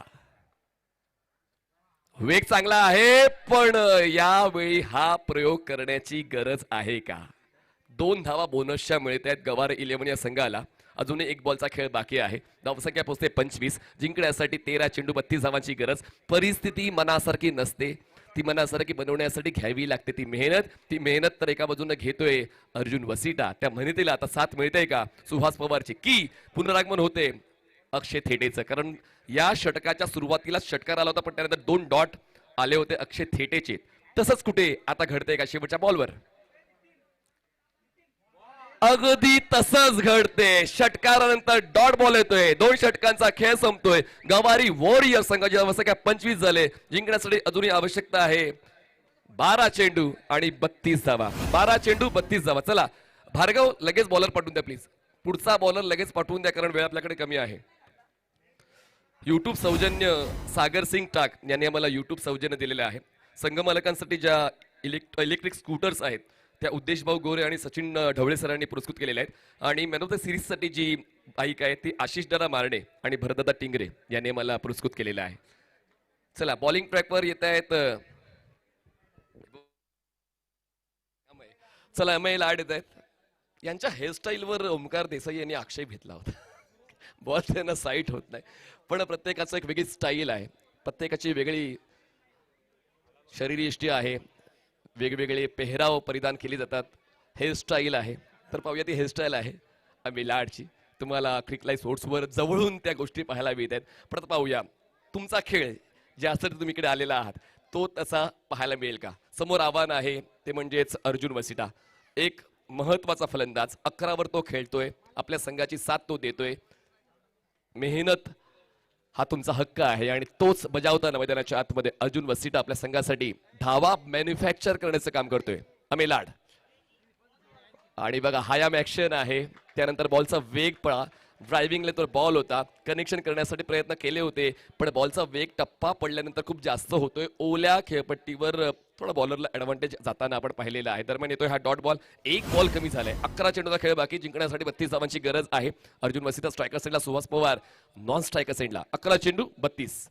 [SPEAKER 11] वेग चांगला आहे, पण यावेळी हा प्रयोग करण्याची गरज आहे का? 2 धावा बोनसच्या मिळत आहेत गवार 11 या संघाला. अजूनही 1 बॉलचा खेळ बाकी आहे. धावसंख्या पोहोचते 25. जिंकण्यासाठी 13 चेंडू 32 धावांची गरज. परिस्थिती मनासारखी नसते, ती मनासारखी बनवण्यासाठी घ्यावी लागते ती मेहनत. ती मेहनत तर एका बाजूने घेतोय अर्जुन वसिटा. त्या मेहनतीला आता साथ मिळते का? सुहास पवारची की पुनरागमन होते अक्षय थेटेचं, कारण या षटकाच्या सुरुवातीला षटकार आला होता पण त्यानंतर 2 डॉट आले होते अक्षय थेटेचे. तसंच कुठे आता घडतंय का शेवटच्या बॉलवर? अगदी तसंच घडते. षटकारानंतर डॉट बॉल येतोय. 2 षटकांचा खेळ संपतोय. गवारी वॉरियर संघाची अवस्था 25 झाले. जिंकण्यासाठी अजूनही आवश्यकता आहे 12 चेंडू आणि 32 धावा. 12 चेंडू 32 धावा. चला भार्गव लगेच बॉलर पाठवून द्या प्लीज. पुढचा बॉलर लगेच पाठवून द्या कारण वेळ आपल्याकडे कमी आहे. युट्यूब सौजन्य सागर सिंग टाक यांनी आम्हाला युट्यूब सौजन्य दिलेलं आहे. संघ मालकांसाठी ज्या इलेक्ट्रिक स्कूटर्स आहेत त्या उद्देश भाऊ गोरे आणि सचिन ढवळे सरांनी पुरस्कृत केलेल्या आहेत. आणि मॅन ऑफ द सिरीज साठी जी बाईक आहे ती आशिष दादा मारणे आणि भरतदादा टिंगरे यांनी मला पुरस्कृत केलेलं आहे. चला बॉलिंग ट्रॅकवर येत आहेत. चला एम लाड येत आहेत. यांच्या हेअरस्टाईलवर ओमकार देसाई यांनी आक्षेप घेतला होता. बॉल त्यांना साईट होत नाही, पण प्रत्येकाचं एक वेगळी स्टाईल आहे. प्रत्येकाची वेगळी शरीरयष्टी आहे. वेगवेगळे पेहराव परिधान केले जातात. हेअरस्टाईल आहे. तर पाहूया ती हेअरस्टाईल आहे आम्ही लाडची. तुम्हाला क्रिक लाईव्ह स्पोर्ट्सवर जवळून त्या गोष्टी पाहायला मिळत आहेत. परत पाहूया तुमचा खेळ ज्यासाठी तुम्ही इकडे आलेला आहात तो तसा पाहायला मिळेल का? समोर आव्हान आहे ते म्हणजेच अर्जुन वसिटा. एक महत्वाचा फलंदाज. 11वर तो खेळतोय. आपल्या संघाची साथ तो देतोय. मेहनत हा तुमचा हक्क आहे आणि तोच बजावताना मैदानाच्या आतमध्ये अर्जुन वसिटा आपल्या संघासाठी धावा मॅन्युफॅक्चर करण्याचं काम करतोय. अमे लाड आणि बघा हायाम ऍक्शन आहे. त्यानंतर बॉलचा वेग पळा. ड्रायव्हिंगला तो बॉल होता. कनेक्शन करण्यासाठी प्रयत्न केले होते पण बॉलचा वेग टप्पा पडल्यानंतर खूप जास्त होतोय. ओल्या खेळपट्टीवर थोडा बॉलरला ऍडव्हान्टेज जाताना आपण पाहिलेला आहे. दरम्यान येतोय हा डॉट बॉल. 1 बॉल कमी झालाय. 11 चेंडूचा खेळ बाकी. जिंकण्यासाठी 32 धावांची गरज आहे. अर्जुन वसिटा स्ट्रायकर सेंडला, सुहास पवार नॉन स्ट्रायकर सेंडला. 11 चेंडू 32.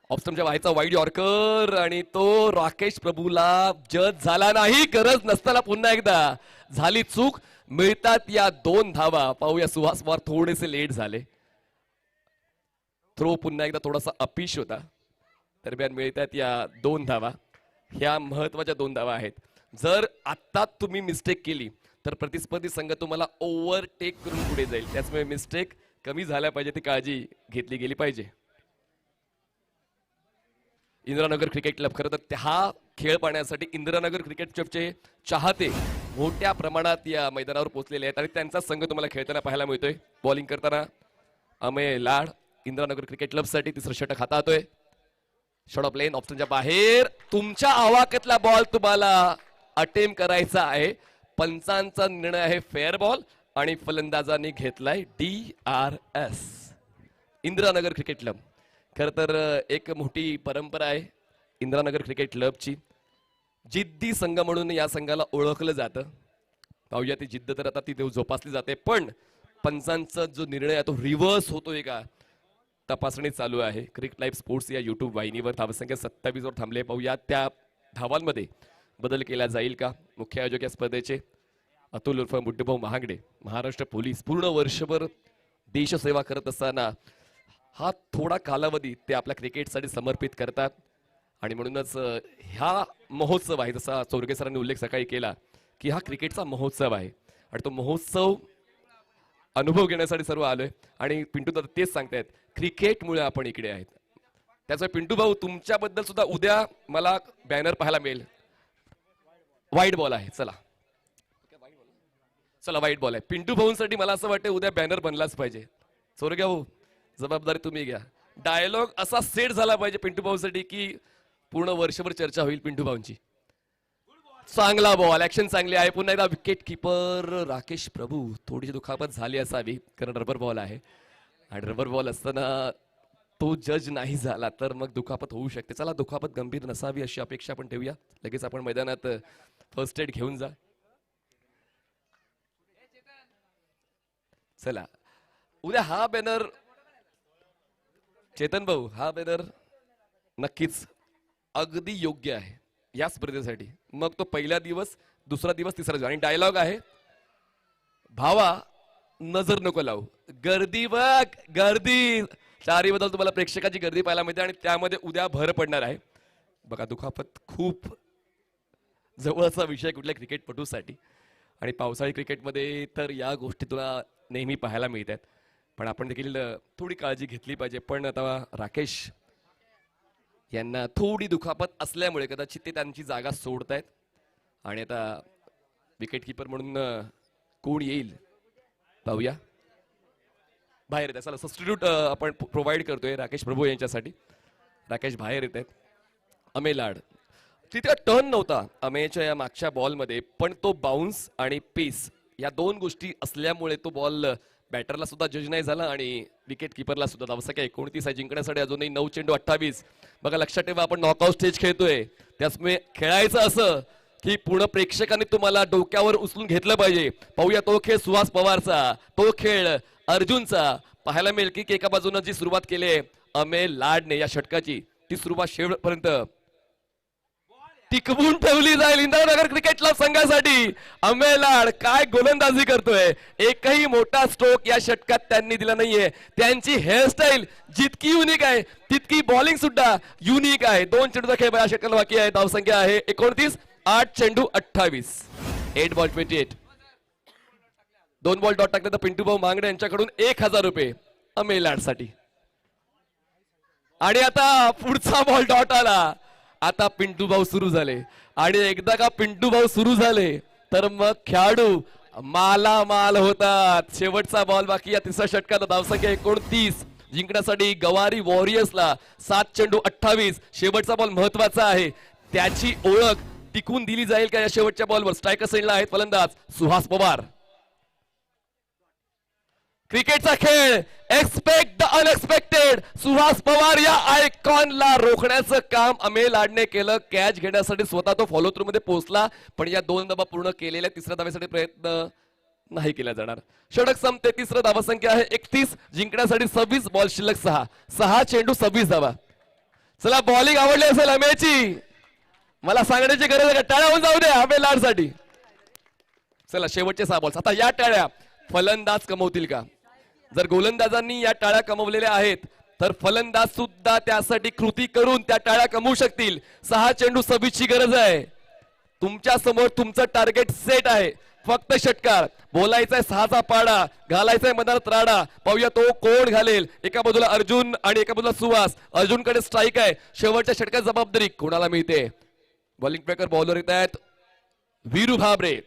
[SPEAKER 11] ऑप्शनच्या व्हायचा वाईड यॉर्कर आणि तो राकेश प्रभूला जज झाला नाही. गरज नसताना पुन्हा एकदा झाली चूक. मिळतात या 2 धावा. पाहूया सुहास पवार थोडेसे लेट झाले. थ्रो पुन्हा एकदा थोडासा अपिश होता. दरम्यान मिळतात या 2 धावा. ह्या महत्वाच्या 2 धावा आहेत. जर आता तुम्ही मिस्टेक केली तर प्रतिस्पर्धी संघ तुम्हाला ओव्हरटेक करून पुढे जाईल. त्याचमुळे मिस्टेक कमी झाल्या पाहिजे ती काळजी घेतली गेली पाहिजे. इंदिरानगर क्रिकेट क्लब खरं तर हा खेळ पाहण्यासाठी इंदिरानगर क्रिकेट क्लबचे चाहते मोठ्या प्रमाणात या मैदानावर पोहोचलेले आहेत आणि त्यांचा संघ तुम्हाला खेळताना पाहायला मिळतोय. बॉलिंग करताना अमेय लाड इंदिरानगर क्रिकेट क्लबसाठी तिसरं षटक हाताळतोय. शॉट ऑफ लेन ऑप्शनच्या बाहेर. तुमच्या आवाक्यातला बॉल तुम्हाला अटेम्प्ट करायचा आहे. पंचांचा निर्णय आहे फेअर बॉल आणि फलंदाजांनी घेतलाय DRS. इंदिरानगर क्रिकेट क्लब खर तर एक मोठी परंपरा आहे इंदिरानगर क्रिकेट क्लबची. जिद्दी संघ म्हणून या संघाला ओळखलं जातं. पाहूया ती जिद्द तर आता ती जोपासली जाते पण पंचांचा जो निर्णय आहे तो रिव्हर्स होतोय का तपासणी चालू आहे. क्रिक लाईव्ह स्पोर्ट्स या युट्यूब वाहिनीवर. धावसंख्या 27 वर थांबले. पाहूया त्या धावांमध्ये बदल केला जाईल का? मुख्य आयोजक या स्पर्धेचे अतुल उर्फ बुड्डूभाऊ महागडे. महाराष्ट्र पोलीस पूर्ण वर्षभर देशसेवा करत असताना हा थोडा कालावधी ते आपल्या क्रिकेटसाठी समर्पित करतात आणि म्हणूनच ह्या महोत्सव आहे. जसा चोरगे सरांनी उल्लेख सकाळी केला की हा क्रिकेटचा महोत्सव आहे आणि तो महोत्सव अनुभव घेण्यासाठी सर्व आलोय. आणि पिंटू दादा तेच सांगतायत, क्रिकेटमुळे आपण इकडे आहेत. त्याचा पिंटू भाऊ तुमच्याबद्दल सुद्धा उद्या मला बॅनर पाहायला मिळेल. व्हाईट बॉल आहे, चला व्हाईट बॉल आहे. पिंटू भाऊंसाठी मला असं वाटतं उद्या बॅनर बनलाच पाहिजे. चोरग्या भाऊ जबाबदारी तुम्ही घ्या. डायलॉग असा सेट झाला पाहिजे पिंटू भाऊसाठी की पूर्ण वर्षभर चर्चा होईल पिंटू भाऊंची. चांगला बॉल, ऍक्शन चांगली आहे. पुन्हा एकदा विकेट किपर राकेश प्रभू, थोडीशी दुखापत झाली असावी कारण रबर बॉल आहे आणि रबर बॉल असताना तो जज नाही झाला तर मग दुखापत होऊ शकते. चला दुखापत गंभीर नसावी अशी अपेक्षा आपण ठेवूया. लगेच आपण मैदानात फर्स्ट एड घेऊन जा. चला उद्या हा बॅनर, चेतन भाऊ हा बॅनर नक्कीच अगदी योग्य आहे या स्पर्धेसाठी. मग तो पहिला दिवस, दुसरा दिवस, तिसरा दिवस. आणि डायलॉग आहे, भावा नजर नको लावू, गर्दी बघ गर्दी. चारी बद्दल तुम्हाला प्रेक्षकाची गर्दी पाहायला मिळते आणि त्यामध्ये उद्या भर पडणार आहे. बघा दुखापत खूप जवळचा विषय कुठल्या क्रिकेटपटूसाठी. आणि पावसाळी क्रिकेटमध्ये तर या गोष्टी तुला नेहमी पाहायला मिळतात. पण आपण देखील थोडी काळजी घेतली पाहिजे. पण आता राकेश यांना थोडी दुखापत असल्यामुळे कदाचित ते त्यांची जागा सोडतायत. आणि आता विकेट किपर म्हणून कोण येईल पाहूया. बाहेर येत आहे, चला सबस्टिट्यूट आपण प्रोव्हाइड करतोय राकेश प्रभू यांच्यासाठी. राकेश बाहेर येत आहेत. अमेय लाड, तिथे टर्न नव्हता अमेयच्या या मागच्या बॉलमध्ये, पण तो बाउन्स आणि पेस या दोन गोष्टी असल्यामुळे तो बॉल बॅटरला सुद्धा जज नाही झाला आणि विकेट किपरला सुद्धा. धावसंख्या 29 आहे, जिंकण्यासाठी अजूनही 9 चेंडू 28. बघा लक्षात ठेवा आपण नॉकआउट स्टेज खेळतोय, त्यामुळे खेळायचं असं की पूर्ण प्रेक्षकांनी तुम्हाला डोक्यावर उचलून घेतलं पाहिजे. पाहूया तो खेळ सुहास पवारचा, तो खेळ अर्जुनचा. पाहायला मिळेल की एका बाजूनं जी सुरुवात केली आहे अमेय लाडने या षटकाची, ती सुरुवात शेवटपर्यंत टिकवून ठेवली जाईल इंदिरानगर क्रिकेट क्लब संघासाठी. अमेय लाड काय गोलंदाजी करतोय, एकही मोठा स्ट्रोक या षटकात त्यांनी दिला नाहीये. त्यांची हेअरस्टाईल जितकी युनिक आहे तितकी बॉलिंग सुद्धा युनिक आहे. 2 चेंडूचा खेळ या षटकाला बाकी आहे. धावसंख्या आहे 29, 8 चेंडू 28, 8 बॉल 28. 2 बॉल डॉट टाकले तर पिंटू भाऊ मांगडे यांच्याकडून 1000 रुपये अमेय लाड साठी. आणि आता पुढचा बॉल डॉट आला. आता पिंटू भाऊ सुरू झाले आणि एकदा का पिंटू भाऊ सुरू झाले तर मग खेळाडू मालामाल होतात. शेवटचा बॉल बाकी या तिसऱ्या षटकात. धावसंख्या 29, जिंकण्यासाठी गवारी वॉरियर्सला 7 चेंडू 28. शेवटचा बॉल महत्वाचा आहे, त्याची ओळख टिकून दिली जाईल का या शेवटच्या बॉलवर. स्ट्रायकर साइडला आहेत फलंदाज सुहास पवार. क्रिकेटचा खेळ, expect the unexpected. Suhas Pawar या आयकॉनला रोखण्याचं काम अमेय लाडने केलं. कॅच घेण्यासाठी स्वतः तो फॉलो थ्रू मध्ये पोहोचला, पण या 2 धावा पूर्ण केलेल्या. तिसऱ्या धावेसाठी प्रयत्न नाही केला जाणार. षटक संपते. तिसरं धावसंख्या आहे 31, जिंकण्यासाठी 26, बॉल शिल्लक 6 चेंडू 26 धावा. चला बॉलिंग आवडली असेल अमेयची, मला सांगण्याची गरज आहे का? टाळ्या होऊन जाऊ द्या अमेय लाडसाठी. चला शेवटचे 6 बॉल्स. आता या टाळ्या फलंदाज कमवतील का? जर गोलंदाजांनी या टाळ्या कमवलेल्या आहेत तर फलंदाज सुद्धा त्यासाठी कृती करून त्या टाळ्या कमवू शकतील. 6 चेंडू 26 ची गरज आहे. तुमच्या समोर तुमचं टार्गेट सेट आहे. फक्त षटकार बोलायचाय, 6चा पाडा घालायचाय, मैदानात राडा. पाहूया तो कोण घालेल. एका बाजूला अर्जुन आणि एका बाजूला सुहास. अर्जुनकडे स्ट्राईक आहे. शेवटच्या षटकात जबाबदारी कोणाला मिळते? बॉलिंग ब्रेकर बॉलर येत आहेत वीरू भाबरे,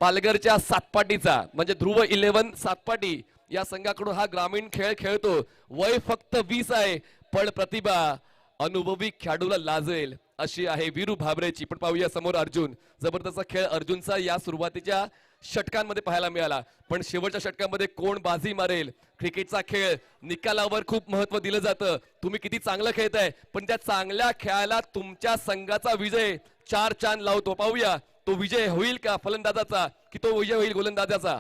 [SPEAKER 11] पालघरच्या सातपाटीचा, म्हणजे ध्रुव 11 सातपाटी या संघाकडून हा ग्रामीण खेळ खेळतो. वय फक्त 20 आहे, पण प्रतिभा अनुभवी खेळाडूला लाजेल अशी आहे वीरू भाबरेची. पण पाहूया समोर अर्जुन. जबरदस्त खेळ अर्जुनचा या सुरुवातीच्या षटकांमध्ये पाहायला मिळाला, पण शेवटच्या षटकांमध्ये कोण बाजी मारेल? क्रिकेटचा खेळ निकालावर खूप महत्व दिलं जातं. तुम्ही किती चांगलं खेळताय, पण त्या चांगल्या खेळाला तुमच्या संघाचा विजय 4 चांद लावतो. पाहूया तो विजय होईल का फलंदाजाचा, की तो विजय होईल गोलंदाजाचा?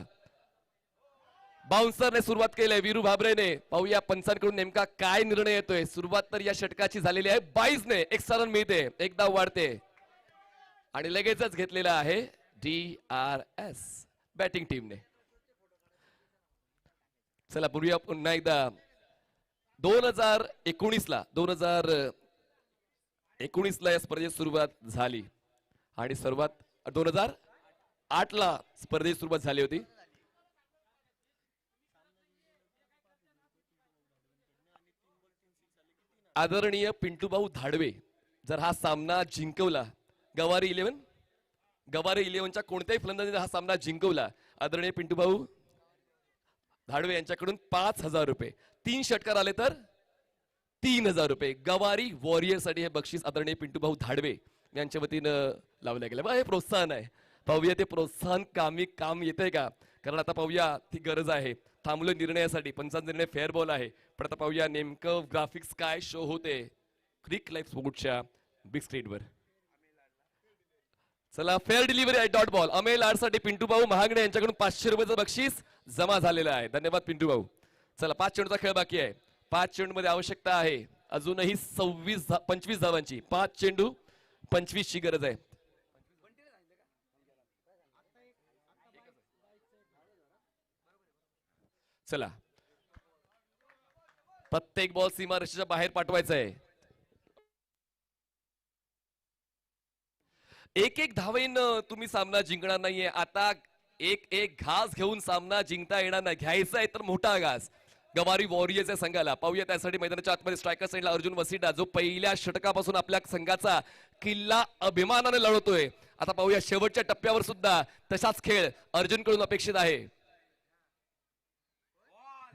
[SPEAKER 11] बाउन्सरने सुरुवात केली वीरू भाबरेने. पाहूया पंचांकडून नेमका काय निर्णय येतोय. सुरुवात तर या षटकाची झालेली आहे 22 ने. 1 रन मिळते, 1 धाव वाढते आणि लगेचच घेतलेला आहे DRS बॅटिंग टीमने. चला पूर्वी पुन्हा एकदा 2019ला या स्पर्धेची सुरुवात झाली आणि सर्वात 2000 8ला स्पर्धेची सुरुवात झाली होती. आदरणीय पिंटूभाऊ धाडवे जर हा सामना जिंकवला, गवारी 11च्या कोणत्याही फलंदाजीने हा सामना जिंकवला, आदरणीय पिंटूभाऊ धाडवे यांच्याकडून 5,000 रुपये, 3 षटकार आले तर 3,000 रुपये. गवारी वॉरियर साठी हे बक्षीस आदरणीय पिंटूभाऊ धाडवे यांच्या वतीनं लावलं गेलं. हे प्रोत्साहन आहे. पाहूया ते प्रोत्साहन काम येतंय का, कारण आता पाहूया ती गरज आहे. थांबलो निर्णयासाठी, पंचांचा निर्णय फेअर बॉल आहे, पण आता पाहूया नेमकं ग्राफिक्स काय शो होते क्रिक लाईफ स्पोर्ट्सच्या बिग स्क्रीनवर. चला, फेअर डिलिव्हरी आहे डॉट बॉल. अमेल आडसाठी पिंटूभाऊ महागडे यांच्याकडून 500 रुपयाचं बक्षीस जमा झालेलं आहे. धन्यवाद पिंटूभाऊ. चला, 5 चेंडूचा खेळ बाकी आहे. 5 चेंडूमध्ये आवश्यकता आहे अजूनही 25 धावांची. 5 चेंडू 25 ची गरज आहे. चला, प्रत्येक बॉल सीमारेषेच्या बाहेर पाठवायचा आहे. एक धावेनं तुम्ही सामना जिंकणार नाहीये. आता एक घास घेऊन सामना जिंकता येणार नाही. घ्यायचा आहे तर मोठा घास गवारी वॉरियर्सच्या संघाला. पाहूया त्यासाठी मैदानाच्या आतमध्ये स्ट्रायकर साईडला अर्जुन वसिडा, जो पहिल्या षटकापासून आपल्या संघाचा किल्ला अभिमानाने लढवतोय. आता पाहूया शेवटच्या टप्प्यावर सुद्धा तसाच खेळ अर्जुनकडून अपेक्षित आहे.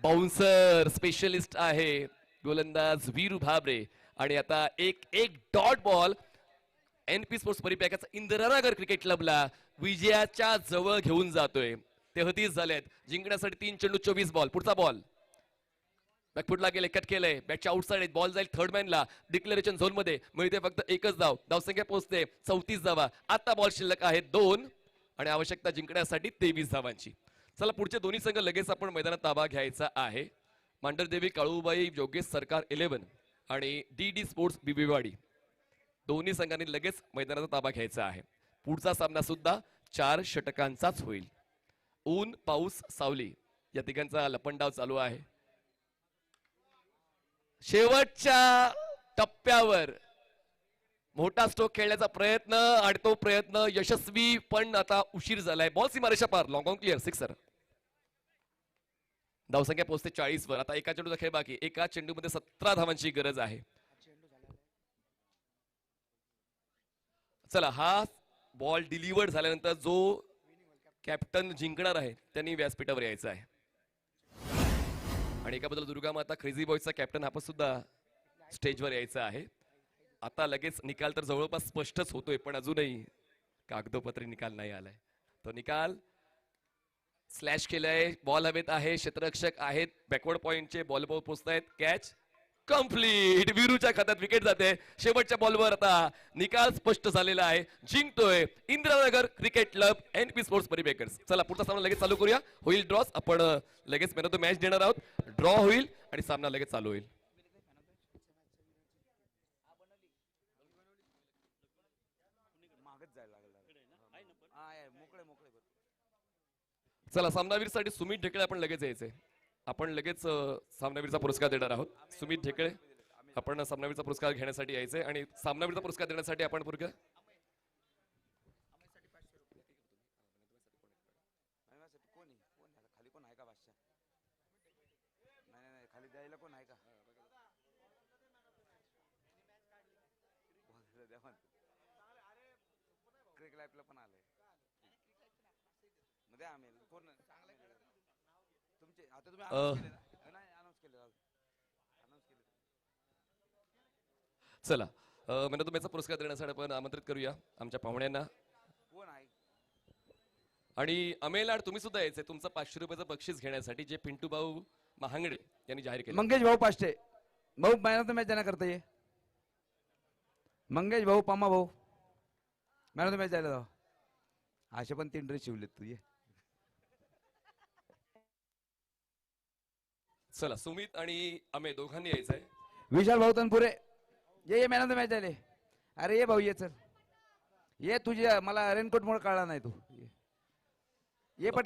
[SPEAKER 11] बाउन्सर स्पेशलिस्ट आहे गोलंदाज वीरू भाबरे. आणि आता एक डॉट बॉल एनपी स्पोर्ट्स परिपॅकाचा इंदिरानगर क्रिकेट क्लबला विजयाच्या जवळ घेऊन जातोय. 33 झालेत. जिंकण्यासाठी 3 चेंडू 24 बॉल. पुढचा बॉल बॅकफुटला गेले, कट केलंय. बॅटच्या आउटसाइड बॉल जाईल थर्ड मॅनला. डिक्लेरेशन झोन मध्ये मिळते फक्त एकच धाव. धावसंख्या पोहोचते 34 धावा. आता बॉल शिल्लक आहे 2 आणि आवश्यकता जिंकण्यासाठी 23 धावांची. चला, पुढचे दोन्ही संघ लगेच आपण मैदानात ताबा घ्यायचा आहे. मांढरदेवी काळूबाई योगेश सरकार 11 आणि डी स्पोर्ट्स बिबिवाडी, दोन्ही संघांनी लगेच मैदानाचा ताबा घ्यायचा आहे. पुढचा सामना सुद्धा 4 षटकांचाच होईल. ऊन, पाऊस, सावली या तिघांचा लपंडाव चालू आहे. शेवटच्या टप्प्यावर मोठा स्ट्रोक खेळण्याचा प्रयत्न आणि तो प्रयत्न यशस्वी, पण आता उशीर झालाय. बॉल सीमारेषा पार. Long on clear, sixer. धावसंख्या पोहोचते 40 वर. आता एका चेंडूचा खेळ बाकी. एका चेंडूमध्ये 17 धावांची गरज आहे. चला, हा बॉल डिलिव्हर्ड झाल्यानंतर जो कॅप्टन जिंकणार आहे त्यांनी व्यासपीठावर यायचं आहे. आणि एकाबद्दल दुर्गा माता क्रेझी बॉयचा कॅप्टन आपण सुद्धा स्टेजवर यायचा आहे. आता लगेच निकाल तर जवळपास स्पष्टच होतोय, पण अजूनही कागदोपत्री निकाल नाही आलाय. तो निकाल स्लॅश केलाय. बॉल हवेत आहे. क्षेत्ररक्षक आहेत. बॅकवर्ड पॉइंटचे बॉल पोहोचतायत. Catch complete. वीरूच्या खात्यात विकेट जाते. शेवटच्या बॉलवर आता निकाल स्पष्ट झालेला आहे. जिंकतोय Indiranagar cricket club NP sports परिबेकर्स. चला, पुढचा सामना लगेच चालू करूया. होईल ड्रॉस. आपण लगेच मॅन ऑफ द मॅच देणार आहोत. ड्रॉ होईल आणि सामना लगेच चालू होईल. चला, सामनावीरसाठी सुमित ढेकळे आपण लगेच यायचंय. आपण लगेच सामनावीरचा पुरस्कार देणार आहोत. सुमित ढेकळे आपण सामनावीरचा पुरस्कार घेण्यासाठी यायचंय आणि सामनावीरचा पुरस्कार देण्यासाठी आपण खाली कोण आहे का बादशाह? नाही, खाली द्यायला कोण आहे का? क्रिक लाईफला पण आलंय मध्ये. आम्ही कोण तुमचे आता तुम्ही अनाउन्स केले. चला, मॅन ऑफ द मॅचचा पुरस्कार देण्यासाठी आपण आमंत्रित करूया आमच्या पाहुण्यांना. कोण आहे? आणि अमेलाड तुम्ही सुद्धा यायचंय तुमचं 500 रुपयाचं बक्षीस घेण्यासाठी, जे पिंटू भाऊ महांगडे यांनी जाहीर केलं. मंगेश भाऊ पाष्टे भाऊ मॅन ऑफ द मॅच देण्या करता ये. मंगेश भाऊ, पम्मा भाऊ मॅन ऑफ द मॅच द्यायला जाऊ. असे पण 3 ड्रेस शिवलेत तुझे. चला, सुमित आणि अमे दोघांनी यायचंय. विशाल भाऊ तनपुरे ये मॅन ऑफ द मॅच द्यायले. अरे ये भाऊ, ये चल ये. तुझ्या मला रेनकोट मुळे कळला नाही तू. ये पट